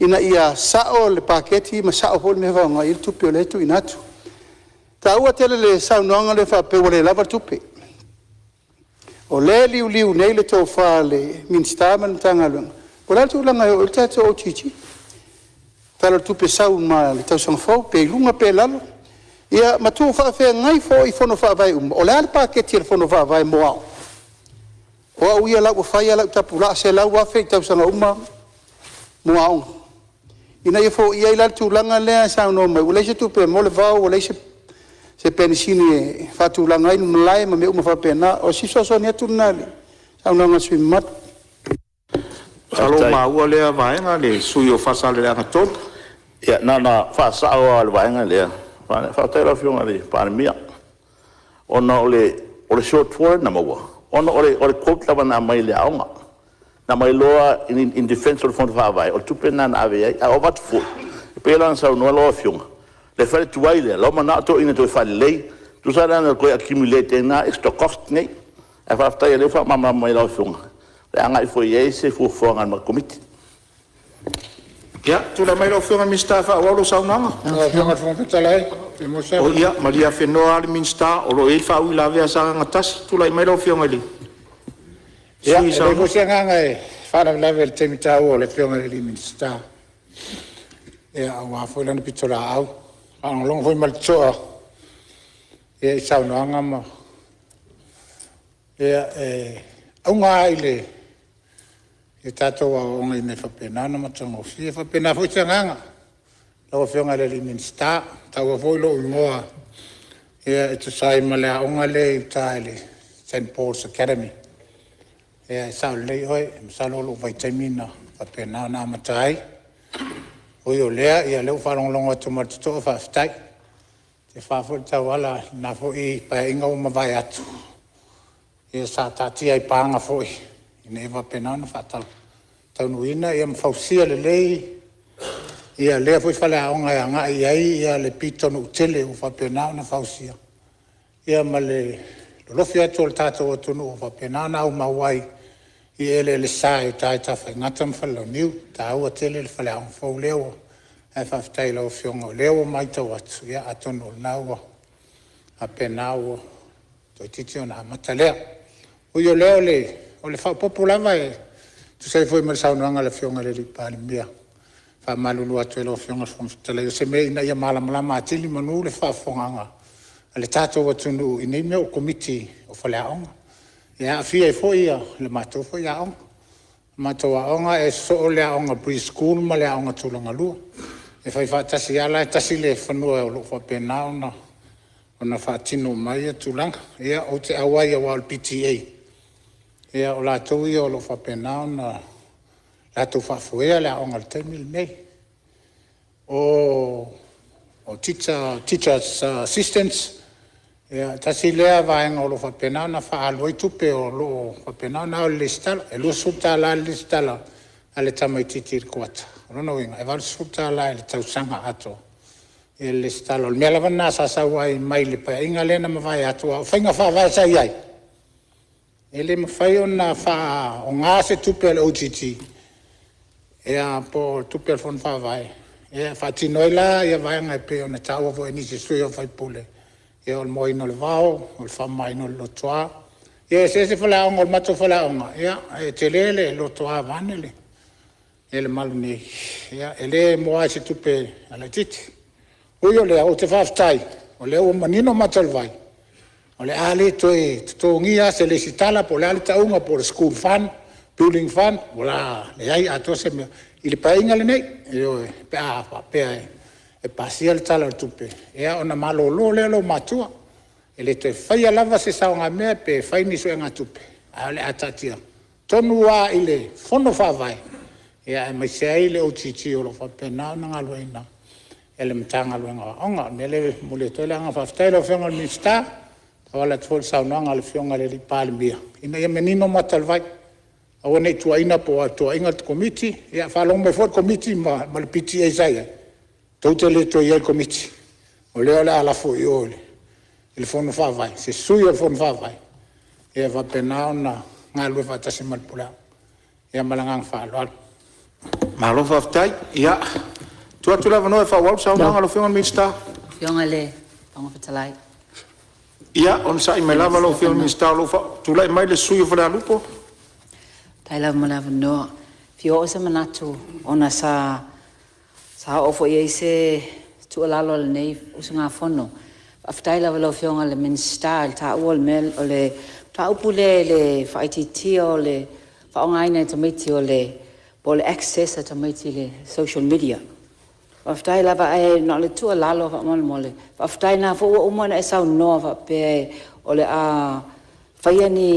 ina ia sao le paketi ma sao fo me va ngai tu pe le tu inatu taua tele le saunoanga le fa pe wale lava tupe o le liu nei le tau fa le Minisita man tangalung o la tu langa o tata o chichi tala tupe sau ma le tau sang fo pe lunga pe lalo ia matu fa fe ngai fo i fono fa vai o le al paketi le fono fa vai mo ao o ia la o fa ia la tapula se la wa fe tau sang uma mo ao ina ia fo ia la tu langa le sauno mai o le tupe mo le va o le se pensini fatu langai no lai ma me uma fa pena o si so ni tunali sa una sui mat Salo ma ua le vai nga le sui o fasa le anga tot ya na fasa o le vai nga le fa te la fiona le pa mia ona ole short for na mo ona ole quote la na mai le aunga na mai loa in defense of fond fa vai o tupena na ave a wat fu pe lan sa no lo fiona le fale tu waile lo mana to ina to fale lei tu sa na ko accumulate na extra cost nei e fa sta le fa mama mai lo funga le anga i foi ese fu fonga ma committee ya tu la mai lo funga Minisita fa o lo sa nanga Fianga fonga talai. o ia maria fenoa al Minisita o lo e fa u la vea sa ngatas tu la mai lo funga li Ya, le ko senga ngai fa na level temita o le fianga le Minisita. Ya, wa fo la pitola au. Ang long foi mal choa e saunoanga ma aunga ile e tatou aoga ina faapena na matagofia faapena foi tagaga lau feoga le Minisita taua foi loo igoa ia e tasai ma le aoga le ita le St. Paul's Academy ia e saolelei oe e masalo loo vaitaimina faapena na amatai oi o lea ia leu faalogologo atu ma le toto'o faafetai te faafo le tauala na fo'i pae'iga uma vai atu ia sa tatia i paga fo'i ina e faapena na faatala taunuina ia mafausia lelei ia lea foi faleaʻoga e aga'i ai ia le pitonu utele ua faapena na fausia ia ma le lolofi atu o le tatou atunuu ua faapena na aumau ai i ele le sa e tae tafaigata ma falelauniu tāua tele le faleaʻoga fou lea ua e faafetai lau fioga o lea ua maitau atu ia atonu o lenā ua apena ua toititi ona amata lea ui o lea o le faapopo lava e tusai foi ma le saunoaga le fioga le lipalimia faamalulu atu e lo fioga le fomafetalai o se mea ina ia malamalama atili manu le faafogaga a le tatou atunuu inei mea o komiti o faleaʻoga ia afia e foʻi ia le matou foʻi aʻoga matou aʻoga e so'o le aʻoga preschool ma le aʻoga tulagalua e fai faatasi ala e tasi le fanua o loo faapena ona faatino mai ia tulaga ia ou te aua ia ua o le PTA ia o latou ia o loo faapena ona latou faafoea le aʻoga le taimi lenei o teachers assistants ia tasi lea vaega o loo faapena ona faaalu ai tupe o loo faapena ona o le lesitala e lua sutala le lesitala a le tamaitiiti i le kuata lona uiga e valu sutala e le tausaga ato e le lesitala o le mea lava na sasau ai mai le paeaʻiga lena mavae atu o faiga faavaesai ai e le mafai ona faaogā se tupe a le OTT ia po tupe a le fona faavae ia faatino ai la ia vaega e pe ona taua foʻi nisi sui o faipule ia o le moaina o le vao o le faamaina o le lotoā ia e sese faleaʻoga o le matou faleaʻoga ia e tele le lotoā vane le e le malu nei ia e lē moa ai se tupe a le titi ui o lea o te faafetai o lea ua manino matalevai o le a lē toe totogia se lesitala po le a le taʻuga po le school fund building fund o la leai atoa se mea i le paeaʻiga lenei e oe pe a faapea e pasia le tala o le tupe ia ona malōlō lea lou matua e le toe faia lava se saoga mea pe fai nisoega tupe a le a tatia tonu ā i le fono faavae ia e maise ai le OTT o lo faapena ona galuaina e le matagaluega aʻoga mea le mo le toe le aga faafetai le fioga le Minisita taoala te foi le saunoaga le fioga le lipalemia ina ia menino matalevai aua nei tuaʻina po atuaʻiga le komiti ia faalogo mai foi le komiti ma le PTA sai ai tou te le toi ai le komiti o lea o le alafo i o i le fono faavae se sui o le fono faavae ia faapena ona galue faatasi ma le pulaʻu ia malagaga faaloalo malo faafetai ia tuatu lava no e faaualu saunoaga lo fioga le Minisita fioga le fagafetalai ia ona saʻi mai lava lo fioga le Minisita o lou faatulaʻi mai le sui o falealupo tai lava ma lava noa fio o se manatu ona sa o foʻi ai se tuʻalalo lenei usuga fono faafetai lava lo fioga le Minisita le taʻua le mea o le taupu le faaitiitia o le faaogāina e tamaiti o le po le access a tamaiti le social media faafetai lava e no le tuʻalalo faamolemole faafetai na foʻua uma na e saunoa faapea o le a faia ni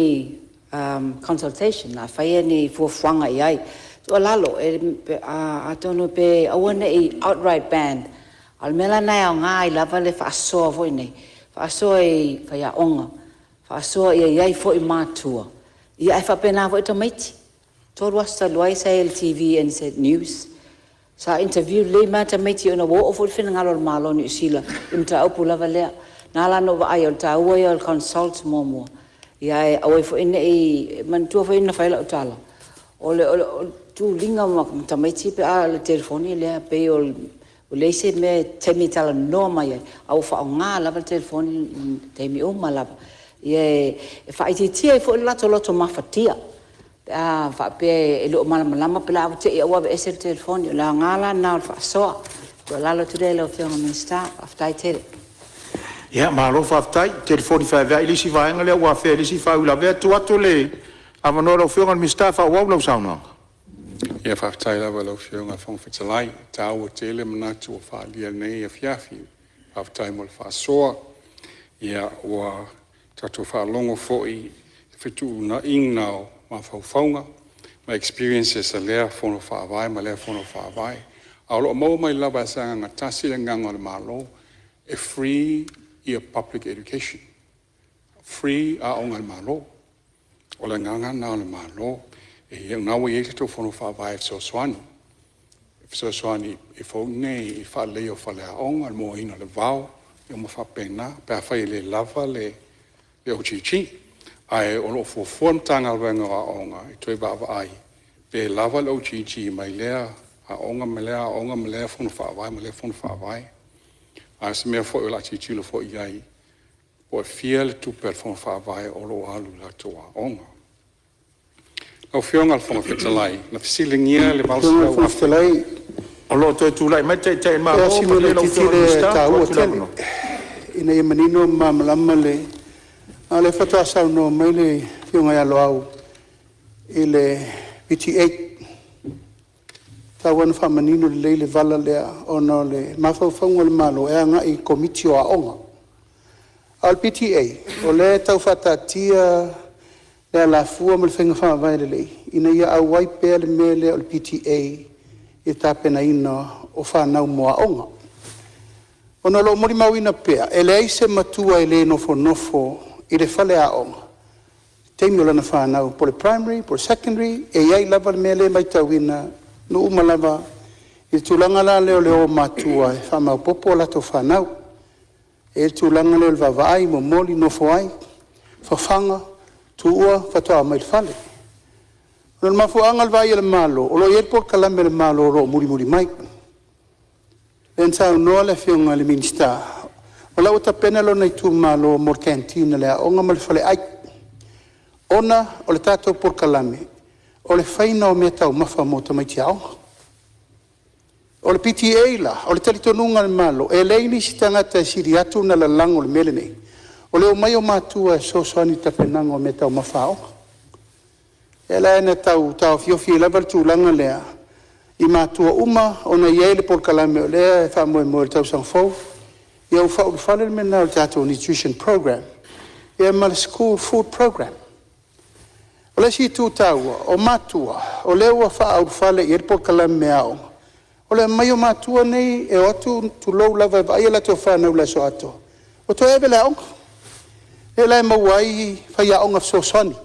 consultation na faia ni fuafuaga i ai tuʻalalo a tonu pe aua neʻi outright band a le mea lana e aogā i lava le faasoa foʻi nei faasoa i faiaʻoga faasoa ia iai foʻi matua ia e faapena foʻi tamaiti tolu asa taluai sa LTV and said news sa interview le ma tamaiti ona ua o foʻi fenagalo o le malo New Zealand i mataupu lava lea na lana ua ai o le tāua ia o le consult muamua ia e auai foʻi neʻi manatua foʻi na failaʻu tala o le tuliga ma tamaiti pe a le telefoni lea pei o le se me taimi talanoa mai ai au faaogā lava le telefoni taimi uma lava ia e faaitiitia ai foʻi le latoloto mafatia a faapea e loo malamalama pe la auteʻi aua veese le telefoni o le agā lana o le faasoa tualalo tudei le o fioga Minisita faafetai tele Ia malo whaftai, telefoni whawea ilisi vaenga lea ua whea ilisi whawila vea tu atu le avanoa lau whionga ni Minister whawau lau saunanga. Ia whaftai lawa lau whionga whangwhitalai, tāua tele manatu o whaalia nei a whiawhi, whaftai mo le whaasoa, ia ua tatu whaalongo fo'i whitu na ingnao ma whauwhaunga, ma experiences a lea whono whaawai, ma lea whono whaawai. Aolo mau mai lawa sanga ngatasi le nganga le malo, a free ia public education. Free a onga le malo. O le nganga na le malo, e ia ngawa i to whono whaawai e Swani. E Swani e whaunei, e whaaleo whalea onga, mo ina le vau, e mo whapena, pēr whai le lava le ochichi. Ai ono fuam tanga wenga a onga, e toi bava ai. Pe lava le ochichi mai lea, a onga melea, whono whaawai, melea whono whaawai. Ai se mea fo la chichi lo fo iai. O fia le tupe whono whaawai o lo alu la toa onga. Au whionga le whonga whitalai, na whisilingia le valsa Whonga whitalai, o lo toi tūlai, mai te maa Ea o sino le titi le tāua tele. Ina ia manino mamalama le. A le whata sauno mai le whionga ia loau. I le PTA. Tāwana whamanino le leile vala lea ono le mawhauwhaunga le malo ea nga I komiti o Aoga. Al PTA, o le tau whatatia lea la fua ma le whenga whaawai le lei. Ina ia au wai pēr le mele o le PTA I tāpena ina o whanau mo Aoga. Ono lo mori mau ina pēr, e le aise matua I le nofo I le whale Aoga. Teimi o lana whanau, po le primary, po le secondary, e iai lava le mele mai tauina no umalava I tūlanga la leo leo matua e whamau popo la to whanau. E tūlanga leo le vavaai mo moli nofo ai, whawhanga, tuua, whatoa mai le whale. Ono mafuanga le vai le malo, o lo ietpo kalame le malo o lo muri mai. Len tau noa le whionga le Minisita. O lau tapena lo nei tū malo mor cantina le Aoga ma le whale ai. Ona o le tātou por kalame. O le whaina o mea tau mawha mo ta mai te Aoga. O le PTA la, o le talitonunga le malo, e leini si tangata siri atu na la lango le mele nei. O leo mai o mātua e sosoani tapenanga o mea tau mawha Aoga. E la ena tau fiofi e labar tūlanga lea. I mātua uma, o na iei le por kalame o lea, e wha moe le tau sang fau. Ia u whau le whale le mena o le tātou nutrition program. Ia ma le school food program. O le si tū taua, o mātua, o leo a wha au whale I erpo kalame me Aoga. O le mai o mātua nei, e o atu tu lou lava e vai la tō whanau la so ato. O tō ewe le Aoga. E lai mawai whai Aoga fsosoni.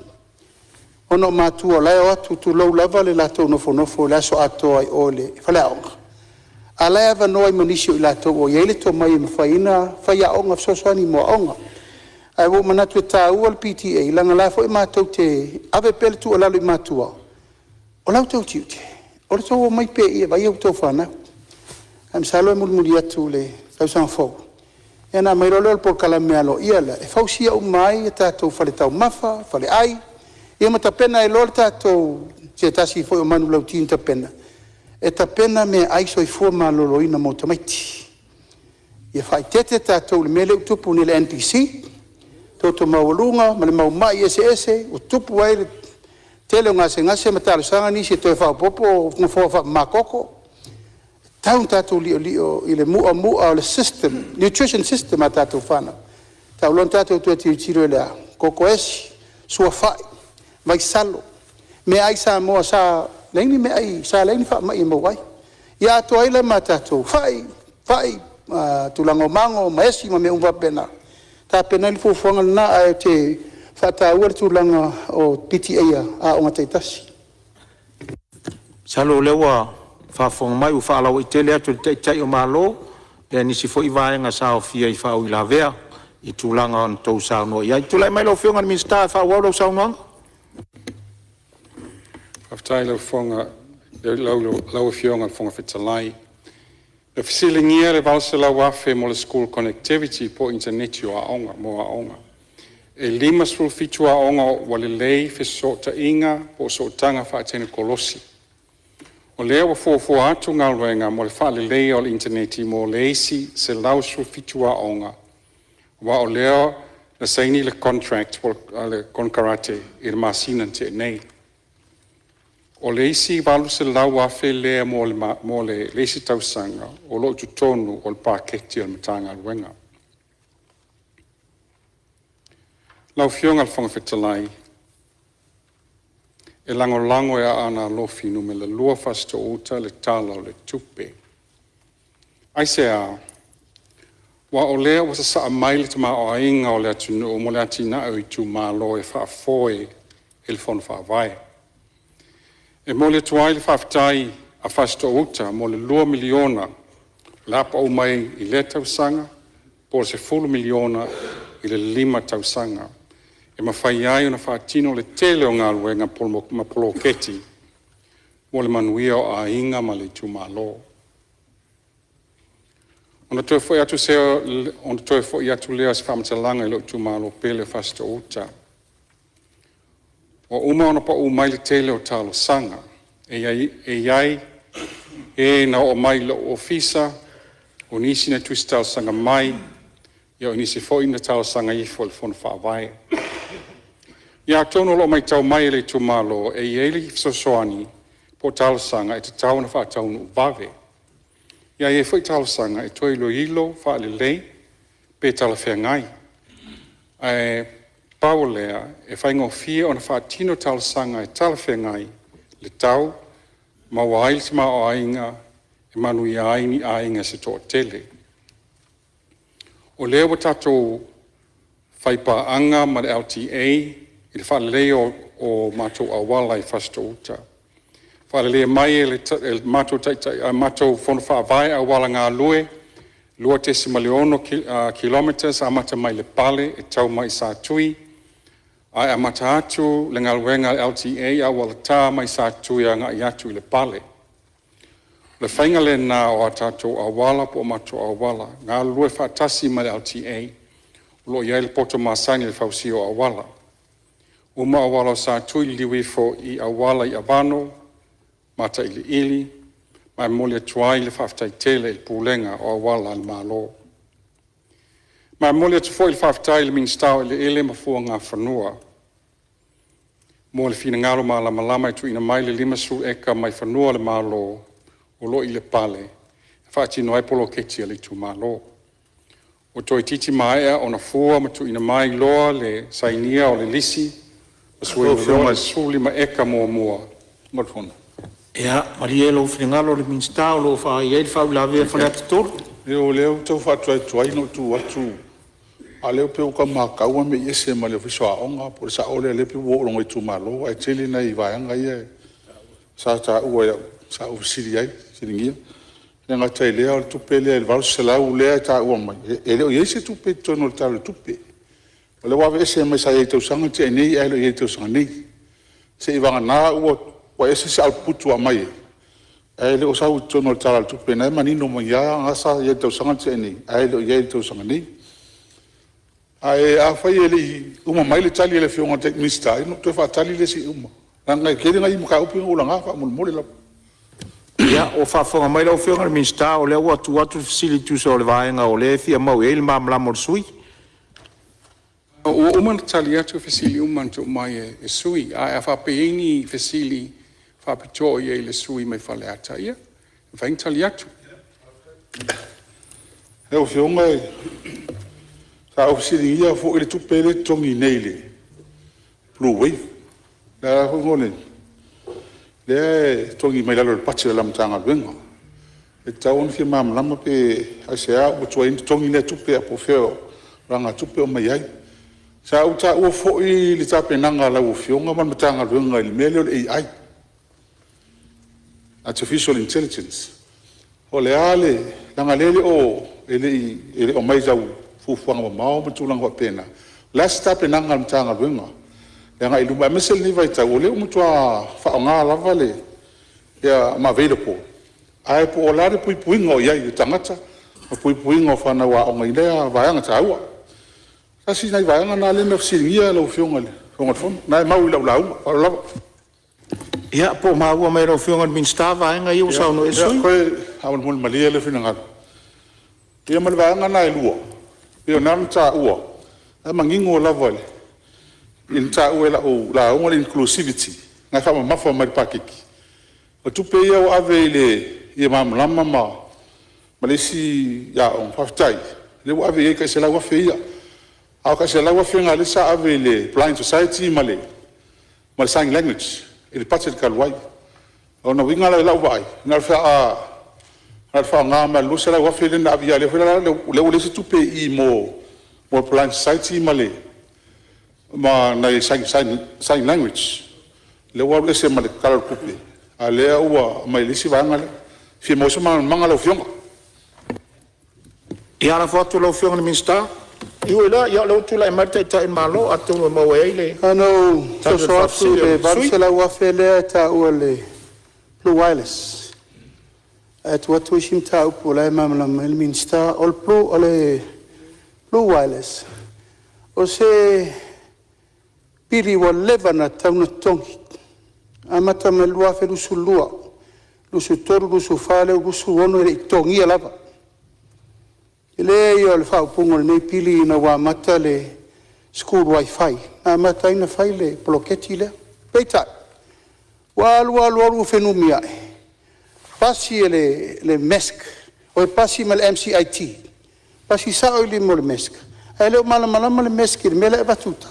O no mātua, lai o atu tu lou lava le la tō nofo la so ato ai o le whale Aoga. A lai ava noa I manisio I la tō o iele tō mai ma whai Aoga fsosoni mo Aoga. Ai wo manatu e tā ua le PTA, langa la fo I mātou te ave pele tu o lalo I mātua. O lau tau tiu te. O le tō o mai pe ia, vai au tō whanau. Am salo e mulmuli atu le tau sang fau. E nā mai rolo por kalame alo ia la. E fau sia umai e tātou whale tau mafa, whale ai. Ia ma tapena e lor tātou te tasi foi o manu lau tiin tapena. E tapena me aiso I fua malolo ina mo tamaiti. Ia whai tete tātou le mele utupu ni le NPC. Toto mawalunga, ma le mau mai ese, o tupu ai le tele o ngase matalusanga ni se toi whapopo, ngofo makoko. Taun tātou lio I le mua o le system, nutrition system a tātou whana. Tau lon tātou tua tiro lea, koko esi, sua whai, vai salo. Me ai sa moa sa, leini me ai, sa leini wha mai mo wai. Ia ato ai le ma tātou, whai, tulango mango, maesi ma me umwa pena. Tā pena I fuafuanga na ai te whata ua le tūlanga o PTA a o ngatai tasi. Salo lewa whaafonga mai u whaalau I tele atu te tai o malo, e nisi fo I vaenga sao fia I whau I la vea, I tūlanga on tau sao noa. Ia I tūlai mai lau whionga ni Minister, whau lau sao noa? Whaftai lau whonga, lau whionga whonga whitalai. Le whisilingia le valsa lau afe mo le school connectivity po interneti o Aoga, mo Aoga. E lima sul fitu Aoga wa le lei so ta inga po so tanga whaatene kolosi. O lea wa fo atu ngalwenga mo le wha le lei o le interneti mo le eisi se lau sul fitu Aoga. Wa o leo na saini le contract le konkarate i le masina te nei. O le isi walu se lau afe lea mo le leisi tausanga o lo tutonu o le paketi o le matanga luenga. Lau fionga le whangawhetalai e lango e ana lofinu me le lua fasto uta le tala o le tupe. Ai se a, wa o lea wasa sa maile te maa o ainga o le atunu o mo le atina o i tu maa lo e whaafoe e le whanu whaavai. E mo le tuai le whaafitai a fasto uta mo le 2 miliona lapa o mai i le tausanga po se 4 miliona i le 5 tausanga. E mawhai ai ona whaatino le tele o ngā luenga ma polo keti mo le manuia o a inga ma le tu maa lo. Ona toi foi atu lea se whamatalanga i lo tu maa lo pele fasto uta. O uma ona pa umai le tele o talo sanga. E iai e na o mai lo ofisa o nisi na tuisi talo sanga mai ia o nisi foi na talo sanga i fo le fonu whaavai. Ia tono lo mai tau mai le tu malo e ieli sosoani po talo sanga e te tau na wha tau nu vave. Ia e foi talo sanga e toi lo ilo wha le lei pe tala whea ngai. E paolea e whaingo fia o na wha tino talo sanga e tala whea ngai le tau ma waile te ma o ainga e manu i aini ainga se tō tele. O leo wa tatou whaipaanga ma le LTA i le whaleleo o mātou awala i fasto uta. Whalelea mai e mātou whono whaavai awala ngā lue, lua tesi maleono kilometers a mata mai le pale e tau mai sa tui, ai a mata atu le ngā luenga LTA awala tā mai sa tui a ngā i atu i le pale. Le whainga le nā o a tātou awala po mātou awala, ngā lue whaatasi mai le LTA, lo iai le poto māsaini le whausio awala. Uma awala sa tui liwi fo i awala i avano, mata ili ili, mai mole tuai le whaftai tele il pūlenga o awala al malo. Mai mole tufo il whaftai le minstau ili ele mafua ngā whanua. Mo le fina ngalo ma la malama i tu ina mai le 5 eka mai whanua le malo o lo i le pale. Whaati noai polo ketia le tu malo. O toi titi maea o na fua ma tu ina mai loa le sainia o le lisi, sui le suli ma eka mua. Malfona. Ia, marielo fingalo le minstau lo fa iel fa la ve fa lat tor. Leo tau fa tuai no tu atu. A leo pe o ka makaua me ese ma le fiso aonga por sa ole le pe wo longo tu malo ai tele na i vaanga ia. Sa ta ua sa ofisiri ai, siringia. Le ngata ile o tu pele el val sela u le ta ua mai. Ele o ese tu pe tono ta le tu pe. Le wa ese ma sa i tu sanga te nei ai lo i tu sanga nei. Se i vanga na ua ese se al putu a mai. Ai le o sa u tono ta le tu pe na manino mo ya ngasa i tu sanga te nei. Ai lo i tu sanga nei. Ai a fai ele uma mai le tali ele fionga te mista no te fa tali le si uma nga ke nga i maka upi ula nga fa mo le la Ia o fa fonga mai lo fionga mista o le watu facility so le vaenga o le fia mau ele mamla mo sui O uma tali atu facility uma to mai e sui a fa peini facility fa pito e le sui mai fa le ata ia fa tali atu e o fionga sa ofisiri ia fo ile tupele tongi neile blue wave la ho ngone le tongi mai la patse la mtanga luenga e taun fi mam lama pe asia o tuai tongi le tupe po feo ranga tupe o mai ai sa uta o fo i le tape nanga la o fionga man mtanga luenga il melio AI artificial intelligence o le ale nanga lele o ele o mai zau fufuanga mau matulanga pena lasta pena ngal tanga luenga nga iluma mesel ni vai ta ole umtua fa nga lava le ya ma available ai po olare pui ngo ya i tangata pui ngo fa na wa onga ile va nga ta wa asi nai va nga na le no singia lo fionga le fonga fon na mau la la Ia po ma wa mai ro fionga min stava nga i usa no eso ko ha mo malia le fina nga ia mal va nga na lua Io nan ta ua. Na mangingo la vole. In ta ua la o inclusivity. Nga fa ma fa mai pakiki. O tupe ia o ave le mam lama ma. Malesi ya on faftai. Le o ave ia ka se la wa feia. Au ka se la wa fenga le sa ave le blind society male. Mal sign language. Il patet kalwai. Ona winga la vai. Na fa nga ma lu se la wa fe na via le le se tupe I mo blind society male. Ma na sign language. Le wa le se male kal kupe. Ale wa mai le si vanga le. Fi mo se manga lo fionga. Ia la foto lo fiona minsta. Iu la ia lo tu la marta ta in malo atu mo wele. Ano so atu le varsela wa fele ta ole blue wireless. At what we shim ta upo la mamla el minsta all pro ole blue wireless. O se piri wa levana ta una tongi. Amata me lua fe lusu lua. Lusu toru lusu fale lusu ono e tongi alava. Ele ia le whao pungo le nei pili na wā mata le school wifi. Na mata ina whai le bloketi le. Peitai. Wā alu whenumi ai. Pasi e le MESC. O e pasi ma le MCIT. Pasi sao ili mo le MESC. E leo malama le MESC le mele e batuta.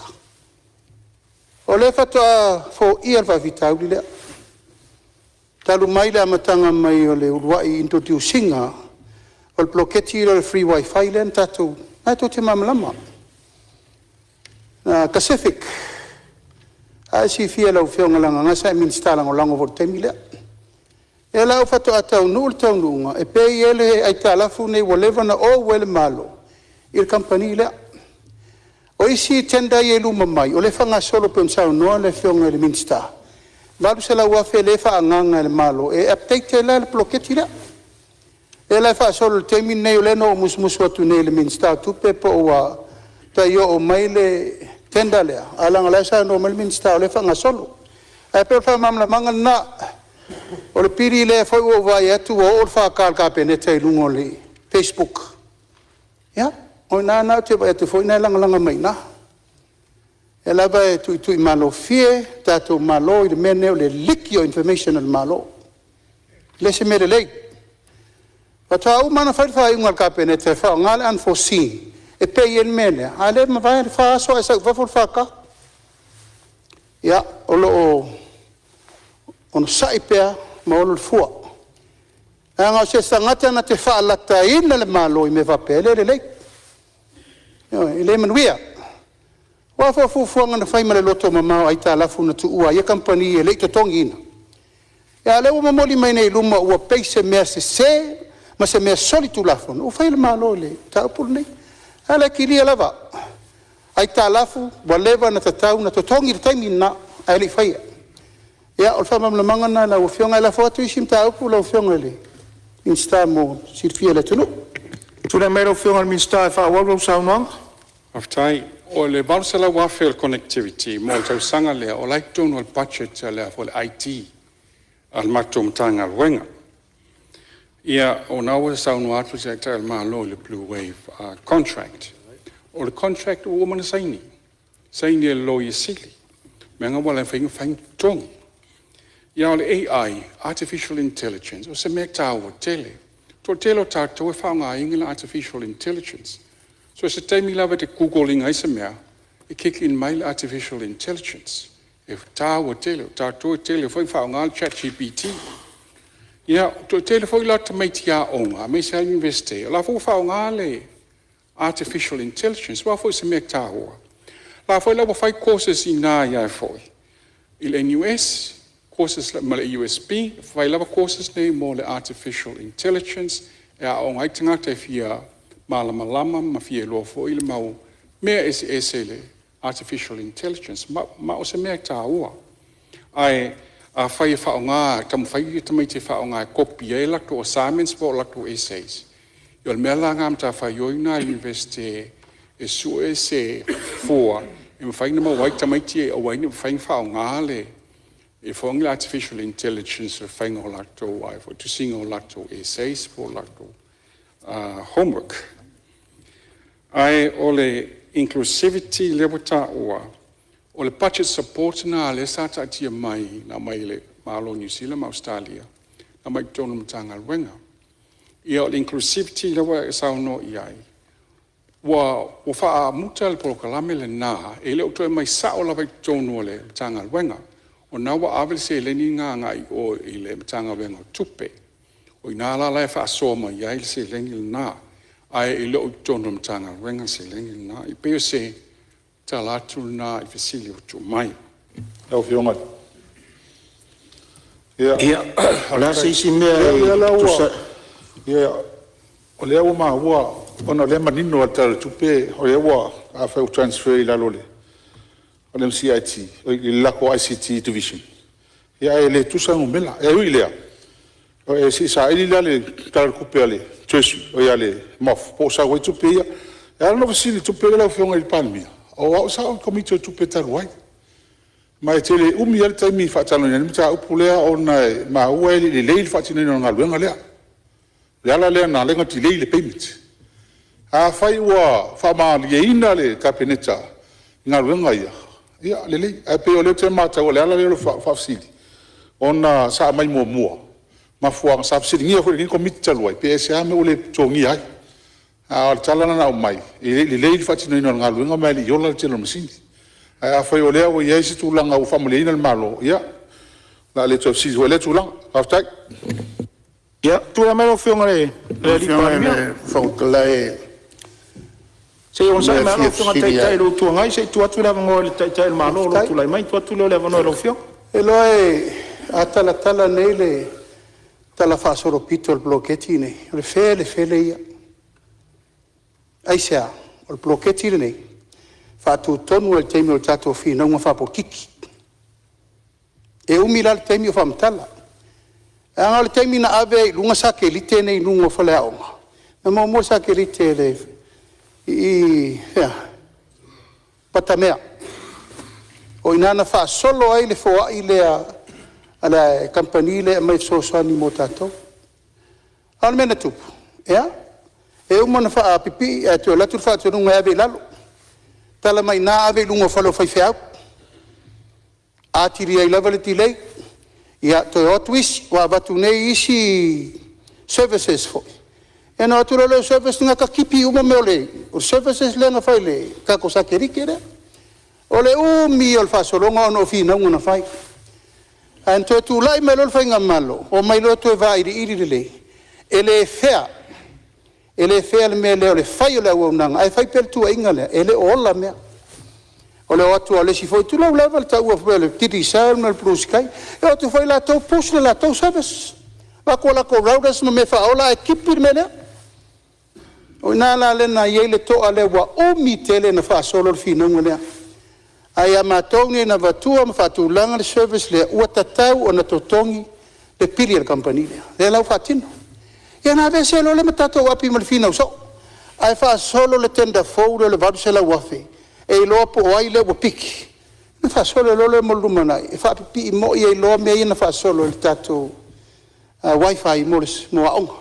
O le fatoa fo ia le whawhitau li lea. Talu mai le amatanga mai o le uruai intotiu singa. O le bloketi o le free wifi le tatou. Ai tō te mamalama. Na Pacific. Ai si fia lau whionga langa ngasa e minista lango lango vor temi lea. E lau whato atau nuu le tau nuunga. E pei ele ai talafu nei walewa na o wele malo. I le company lea. O isi tenda i e luma mai. O le whanga solo pe unsau noa le whionga le minista. Lalu se lau wafe le wha anganga le malo. E update le bloketi lea. E lai wha solo le teimi nei o leno o musmusu atu nei le minsta tupe po ua ta io o mai le tenda lea. Alanga lai sa no mai minsta o le wha solo. E pe wha mamla manga na o le piri le whai ua vai atu o o wha kalka pene te lungo le Facebook. Ya, o na te vai atu fwoi na langa mai na. E lai vai tui malo fie, tato malo i le mene o le likio information al malo. Le se mere lei. Pata umana whai ungal ka pene te whao ngale unforeseen. E pei en mene. Ale ma vai wha aso e sa wafur whaka. Ia, olo o ono saipea ma olo fua. E ngau se sangata na te wha alata ina le malo I me wapele le lei. I le manuia. Wafo fufuanga na whai ma le loto mamao ai ta lafu na tu ua. Ia kampani e lei to tongi ina. Ia le ua mamoli mai nei luma ua peise mea se ma se mea solitu lafon. O whai le malo le taupul nei. Ala kiria lava. Ai ta lafu, walewa na tatau na totongi taimi na ai le whaia. Ia o whamam le mangana la uwhionga la whatu isim taupu la uwhionga le. Minsta mo sirfia le tunu. Tuna mera uwhionga le minsta e whaawaro saunoanga? Aftai, o le valsala wafel connectivity, mo tau sanga lea, o like tonu al budget lea for IT, al matum tanga al wenga. Ia, o nawa saunu atu se ta al malo le Blue Wave contract. O le contract o mana saini. Saini e lo I sili. Menga wala whainga whainga tongi. Ia o le AI, artificial intelligence, o se mea tāua tele. Tō telo tātou e whaunga inga la artificial intelligence. So se teimi lawa te Google inga isa mea, e kick in mai le artificial intelligence. E tāua tele, tātou e tele, whaunga le chat GPT. Ia, tō tele whai la ta maiti a onga, me se investe, la whaunga le artificial intelligence, wa whai se mea tāua. La whai lawa whai courses I nā ia e whai. Il NUS, courses ma le USB, whai lawa courses nei mo le artificial intelligence, e a onga I tangata e fia malama, ma fia loa whai le mau, mea ese le artificial intelligence, ma o se mea tāua. Ai, a whai e whaonga, tamu whai tamai te whaonga e kopi e lakto assignments po lakto essays. I o le mea la ngam ta whai oina university e su e se fua, e mwhai na mawai tamai te e awaini mwhai whaonga le, e whaonga artificial intelligence e whai ngā lakto ai, for tu singa o lakto essays po lakto homework. Ai ole inclusivity le wata ua. Ole budget support na le sata tia mai na mai le malo New Zealand ma Australia. Na mai tonu mtanga wenga. Ia ole inclusivity le wa sao no iai. Wa fa muta le proklame le na ele o mai sa o la vai tonu le mtanga wenga. O na wa avel se le ni nga ngai o ile mtanga wenga tupe. O ina la la fa so ma iai se le ni na. Ai ile o tonu mtanga wenga se le ni na. I pe se talatu na I fasili o tu mai. Au fionga. Ia, la se isi mea ia, o lea ua maa ua, ona lea manino a tala tupe, o lea ua a whau transfer I lalo le. O lea MCIT, o I lako ICT division. Ia e le tusangu mela, e ui lea. O e si sa ili le tala kupe ale, tresu, o ia le mof, po sa wai tupe ia. E ala no fasili tupe le lau fionga I palmia. O au sa o komite o tupe talu ai. Ma te le umi al taimi whaatalo ni mta upu lea o na ma ua le leil whaatino na ngā luenga lea. Le ala lea na lenga ti leile payment. A whai ua whaama lia ina le kapeneta ngā luenga ia. Ia le lei. A pe o leo te mātau le ala leo whaafsili. O na sa mai mua mua. Ma fuanga sa afsili ngia kore kinko miti taluai. Pe ese ame o le tongi ai. A talana na o mai. Le leil whaatino na ngā luenga mai li yola le telo masini. A whai o lea o iei si tūlanga o whamuleina le malo. Ia. La le tō si o le tūlanga. Haftai. Ia, tūla mai o whionga le. Le whionga le whaukalai. Se on sai mai o whionga teitai lo tua ngai, se tu atu lewa ngoi le teitai le malo lo tūlai mai, tu atu lewa ngoi lo whionga. E loe, a tala nei le tala whaasoro pito le bloketi nei. Le whele ia. Aisea, o le bloketi le nei. Fatu tonu el teimi o tato fi na unga fapo kiki. E umila le teimi o famtala. E anga le teimi na ave lunga sake lite nei nungo fale aonga. Na mo sake lite le patamea. O inana fa solo ai le foa i le ala kampani le mai sosani mo tato. Al mena tupu. Ea? E umana fa pipi e te latu fa te nunga ave lalo. Tala mai na ave lungo falo fai feau. A tiri ai lava le tilei. Ia toi otwis, wa batu nei isi services foi. E na atura leo service nga ka kipi uma meo le. O services le nga fai le. Kako sa kerike re. O le umi o le fasolonga ono fina unga na fai. An toi tu lai me lo fai nga malo. O mai lo toi va iri le. E le fea. Ele fea le mea leo le fai o le auaunanga. Ai fai per tua inga lea. Ele ola mea. O le oatu ale si foi tu lau lava le tau ua le tiri sael me le prusikai. E o tu fai la tau push le la tau sabes. Wako la ko raudas no me fa ola e kipi me lea. O ina la le na iei le toa le wa omi tele na fa solo le finunga lea. Ai a matoni na vatua ma fatu langa le service lea ua tatau o na totongi le pili le company lea. Le lau fatino. Ia na vese lo le matato api mal fina so. Ai fa solo le tenda fou le vadu se la wafe. E lo po ai le wo piki. Na fa solo lo le moluma nai. E fa pipi mo ia lo me ia na fa solo le tato wifi mo mo aonga.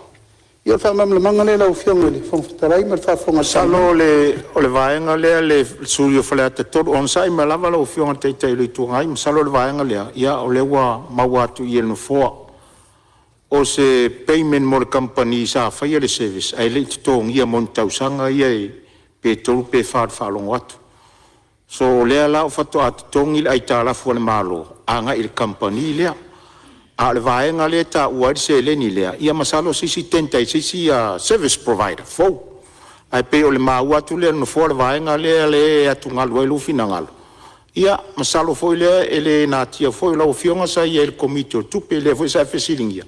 Ia fa mam le mangale la ufionga le fon tarai mal fa fonga salo le o le vaenga le suyo fale te todo on sai ma lava la ufionga teitai le tu ngai salo le vaenga le ia o le wa mawatu ia no fo. O se payment mo le company sa fai le service ai le tong ia mon tausanga ia pe tolu pe fa longo atu so le ala o fatu at tong il ai tala fo le malo anga il company le a le vaenga le ta ua se le ni le ia masalo sisi tentai sisi service provider fo ai pe o le mau atu le no fo le vaenga le atu ngalo e lu finangalo ia masalo fo le ele na tia fo la o fionga sa ia il comité tu pe le fo sa fesilingia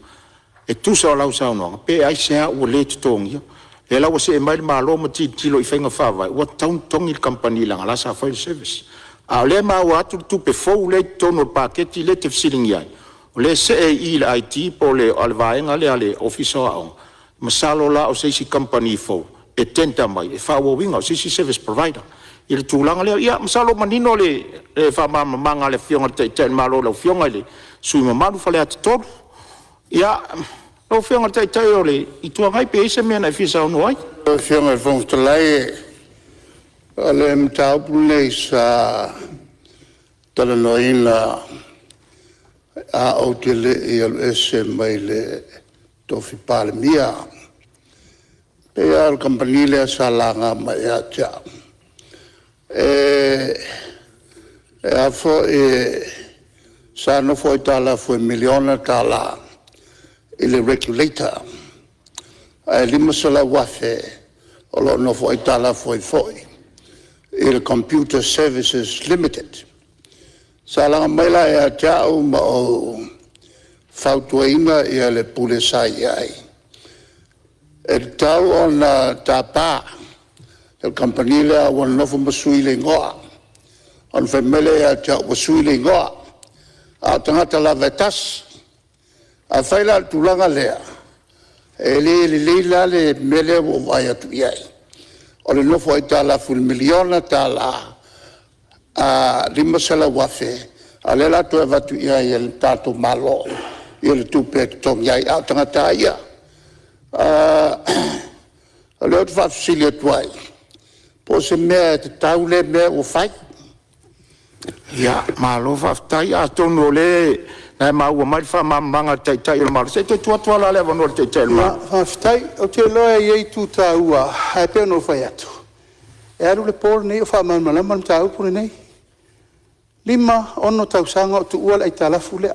e tu sa lau sa no pe ai se o le tongi e la o se mai malo mo ti lo i fenga fa vai o tong il company la la sa fa il service a le ma o atu tu pe fo le tono paquete le te silingia o le se il IT po le alvaenga le ale officer o masalo la o se si company fo e tenta mai e fa o winga si service provider il tu langa le ia masalo manino le fa manga le fionga te malo le fionga le sui manu fa le atu ia o whionga teitai o le i tua ngai pe isa mea na fisa o noai. O whionga fong talai Ale mtaupu nei sa talanoina Aoga i ese mai le tofi pale mia. Pe al campanile sa langa mai atia. A fo sa no foi tala foi miliona tala il regulator. Lima sala wafe o lo no foi tala foi il Computer Services Limited. Sala maila e atau ma o fautuaina ia le pulesai ai. E tau ona tapa il campanile a wan nofu masui le ngoa. On femele e atau masui le ngoa. A tangata la vetas. A faila tulanga lea. E le le mele o vai atu iai. O le nofu ai tala ful miliona tala a lima sala wafe a le lato e vatu ia i le tato malo i le tupe tong iai au tangata ia a le otu whafusili atuai po se mea te tau le mea o fai Ia, malo whaftai a tono le na maua mai whamamanga teitai o maro. Se te tuatuala lewa no teitai ma. Whaftai o te loa i ei tu taua hae peo no whai atu e aru le pōr nei o whamamalaman tau pune nei lima ono tausanga o tu ua lai talafu lea.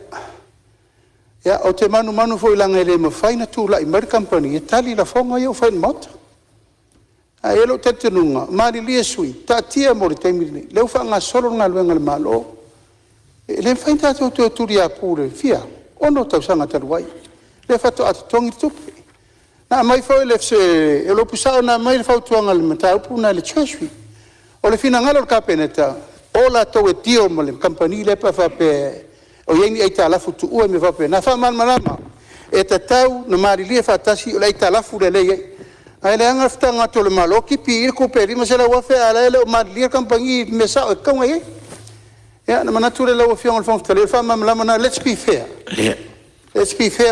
Ia, o te manu fo ilanga ele ma whaina tu lai mari company e tali la fonga i o whain mota. A elo te tenunga, mari lia sui, ta tia mori teimiri nei. Leu wha ngā soro ngā luenga le malo. Le whain tātou tu turi a pūre, fia, ono tausanga taruai. Le whato atu tongi tupi. Nā mai fo ele fse, e lopu sao nā mai le whautuanga le mataupu na le cheswi. O le fina ngalo le kapeneta. Ola tau e tio ma le company le pa whape o yengi eita alafu tu ue me whape na whaman malama e ta tau na mari lia whatasi o le eita alafu le lei ai le anga whtanga to le malo ki pi il kuperi ma se la wafe ala ele o mari lia company me sa o kaunga ye ya na manatu le lau fiong al fongta le whaman malama na let's be fair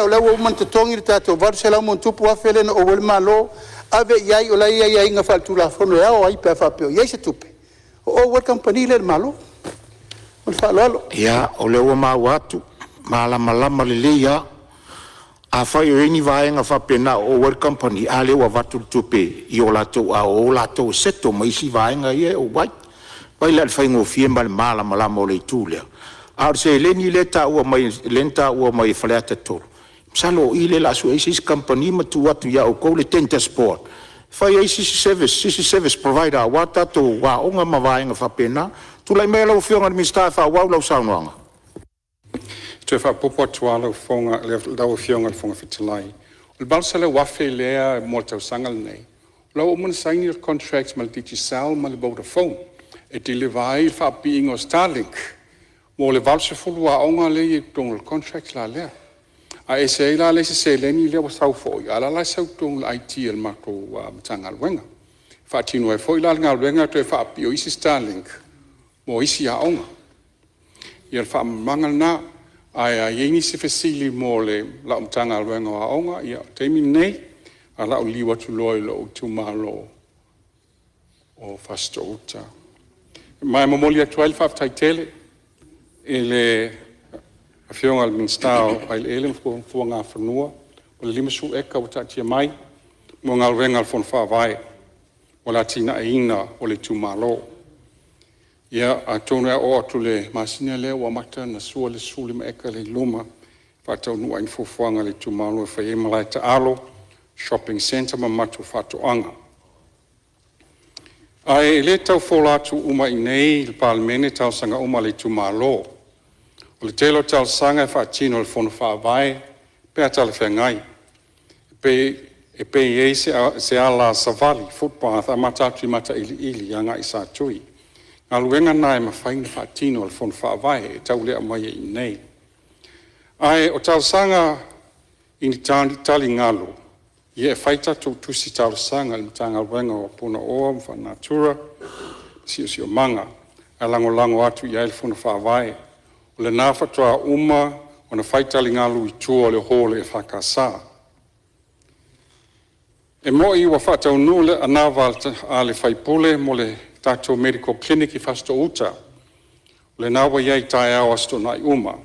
o lau o man te tongi le tato varu se lau mon tupu wafe le na o wale malo ave iai o la iai inga whaltu la fono ya o ai pe whape o iai se tupe o wat company le malo o falo Ia, o le ua mau atu malama le leia a whai o eni vaenga whapena o wat company a le ua vatu tupe i o lato a o lato seto ma isi vaenga ie o wai le whai ngō fie ma le malama o le tūlea a o se leni le ta ua mai lenta ua mai whaleata toro salo i le la su eisi company ma tu atu ia o kou le tenta sport Fai ai sisi service provider wa tato wa onga mawainga whapena, tu lai mea lau whionga ni Minisita wha wau lau saunoanga. Te wha popo atua lau whionga whonga whitalai. O le balsa le wafe lea mo tau sangal nei. Lau omana saini contracts ma le Digicel ma le Vodafone. E te le vai wha being o Starlink. Mo le valsa fulu wa onga le i tong le contracts la lea. A e se la le se leni le wa sau foi ala la sau tong IT el mako matanga wenga fa tino e foi la nga wenga to fa pio isi Starlink mo isi a onga ia fa mangal na ai yeni se fesili mo le la matanga wenga a onga ia temi nei ala o liwa tu loi lo tu malo o fasto uta mai momolia 12 fa taitele ele a whionga al Minisita o ai ele fua ngā whanua, o le lima su eka o tatia mai, mo ngā wenga al whon whawai, o la tina e ina o le tūmalo. Ia a tonu o atu le masina le o mata na sua le suli ma eka le luma, whatau nua in fufuanga le tūmalo e whai malai ta alo, shopping center ma matu whatoanga. Ai le tau wholatu uma i nei, le palemene tau sanga uma le tūmalo, o le telo tal sanga e whaatino le whono whaavai, pēr tala whengai. E pe iei se ala savali, footpath, a matatu i mata ili anga i sa tui. Ngā luenga nai ma whaina whaatino le whono whaavai, e tau lea mai e nei. Ai, o tal sanga i ni tali ngalu, i e whaita tu tusi tal sanga le matanga luenga o puna oa, mwha natura, si o manga, a lango atu i le whono whaavai, o le nā whatoa uma o na whaitali ngalu i tua le hole e whakasa. E mo i wa whatau nule a nā a le whaipule mo le tātou medical clinic I whasto uta. Le nawa iai tae au asto nai uma.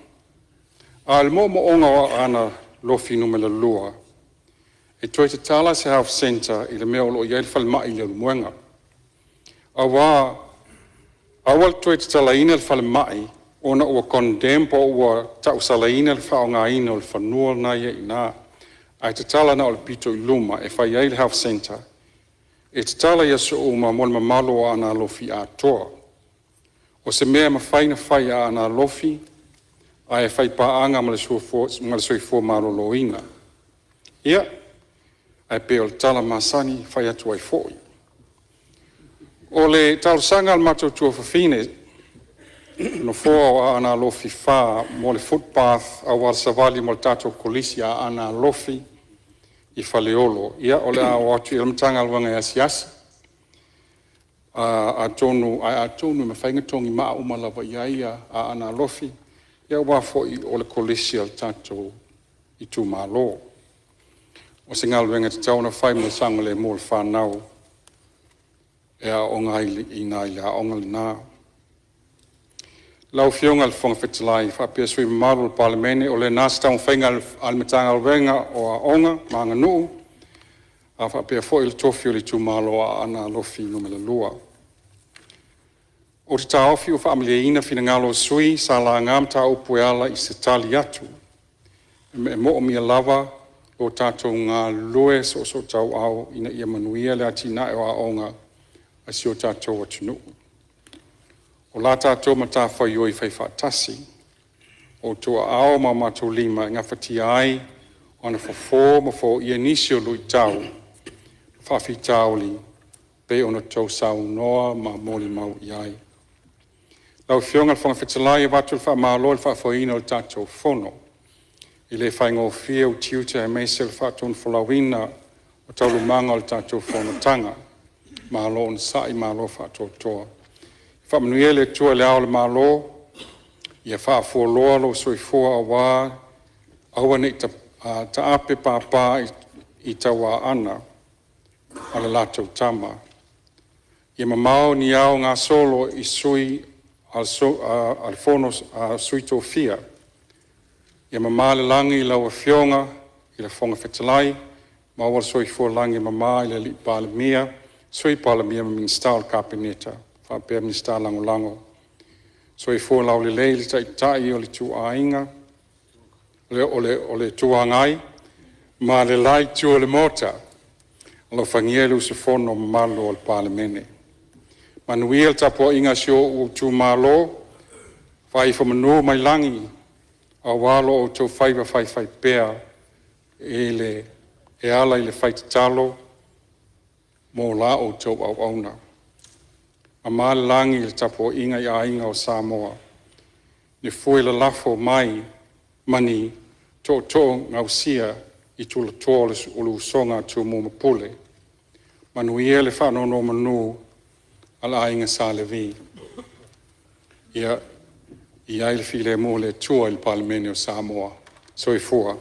A le mo onga o ana lofi numela lua. E toi te tala se health center I le mea lo iai le whalemai le muenga. Awa, awal toi te tala ina le whalemai, ona ua condemn po ua tau salaina le whaonga ina o le whanua na ia ina. Ai te tala na o le pito I luma e whai ai le health center. E te tala ia so uma mo le mamalo ana lofi a toa. O se mea mawhaina whai a ana lofi, ai e whai paanga ma le soifua marolo inga. Ia, ai pe o le tala masani whai atu ai fōi. O le taurusanga al matautua whawhine, no fōa o ana lofi whā mo le footpath a wal savali mo le tātou kolisi a ana lofi I whaleolo. Ia o le a watu I le matanga alwanga I asiasi. A tonu me whainga tongi maa umalawa iaia a ana lofi. Ia wafo I o le kolisi al tātou I tū mālo. O se ngalwenga te tauna whai mo sanga le mo le whanau. Ea o ngai I nā I a onga le nā. Lau fionga le whonga whetalai, whapea sui maru le palemene, o le nāsa taun whainga al metanga alwenga o a onga, ma Aaganuu, a whapea fo il tofi o le tūmalo a ana lofi numela lua. O te tāofi o whaamilia ina whina ngalo sui, sa la ngam tā upu ala I se tali atu. Me mo o mia lava, o tātou ngā lue so tau au, ina ia manuia le ati na o a onga, a si o tātou atunu. O la tātou ma tā whai oi whai whātasi. O tua ao ma mātou lima ngā whati ai o na whafo ma whao ia nisi o lui tau. Whawhi tauli pe o na tau sau noa ma moli mau iai. Lau whionga whanga whetalai e watu wha mālo le whawhaina o tātou whono. I le whai ngō whia o tiuta e meise le whātun whalawina o tau lumanga o tātou whono tanga. Mālo on sai mālo whātou toa. Whamanuia le tua le ao le mālo, ia whaafua loa lo soifua a wā, aua nei ta ape pāpā I taua ana, a le lātou tama. Ia mamao ni ao ngā solo I sui al fono sui tō fia. Ia mamā le langi I laua fionga, I le whonga whetalai, maua soifua langi mamā I le li pālemia, sui pālemia ma Minisita o le kāpeneta. Whapea Minisita lango. So I fō lau le lei le tai o le tū ainga, o le tū angai, ma le lai tū o le mota, alo whangielu se whono malo o le palemene. Manuia le tapo inga sio o tū malo, whai whamanu mai langi, a walo o tō whai pēa, e ala I le whai talo, mō la o tō au auna. A mālangi le tapo inga I a inga o Samoa. Ne fui le lafo mai, mani, tō ngausia I tula tō le ulu songa tū mōmapule. Manuia le whanono manu ala inga sa le vi. Ia I le file mō le tua I le palemene o Samoa. So I fua.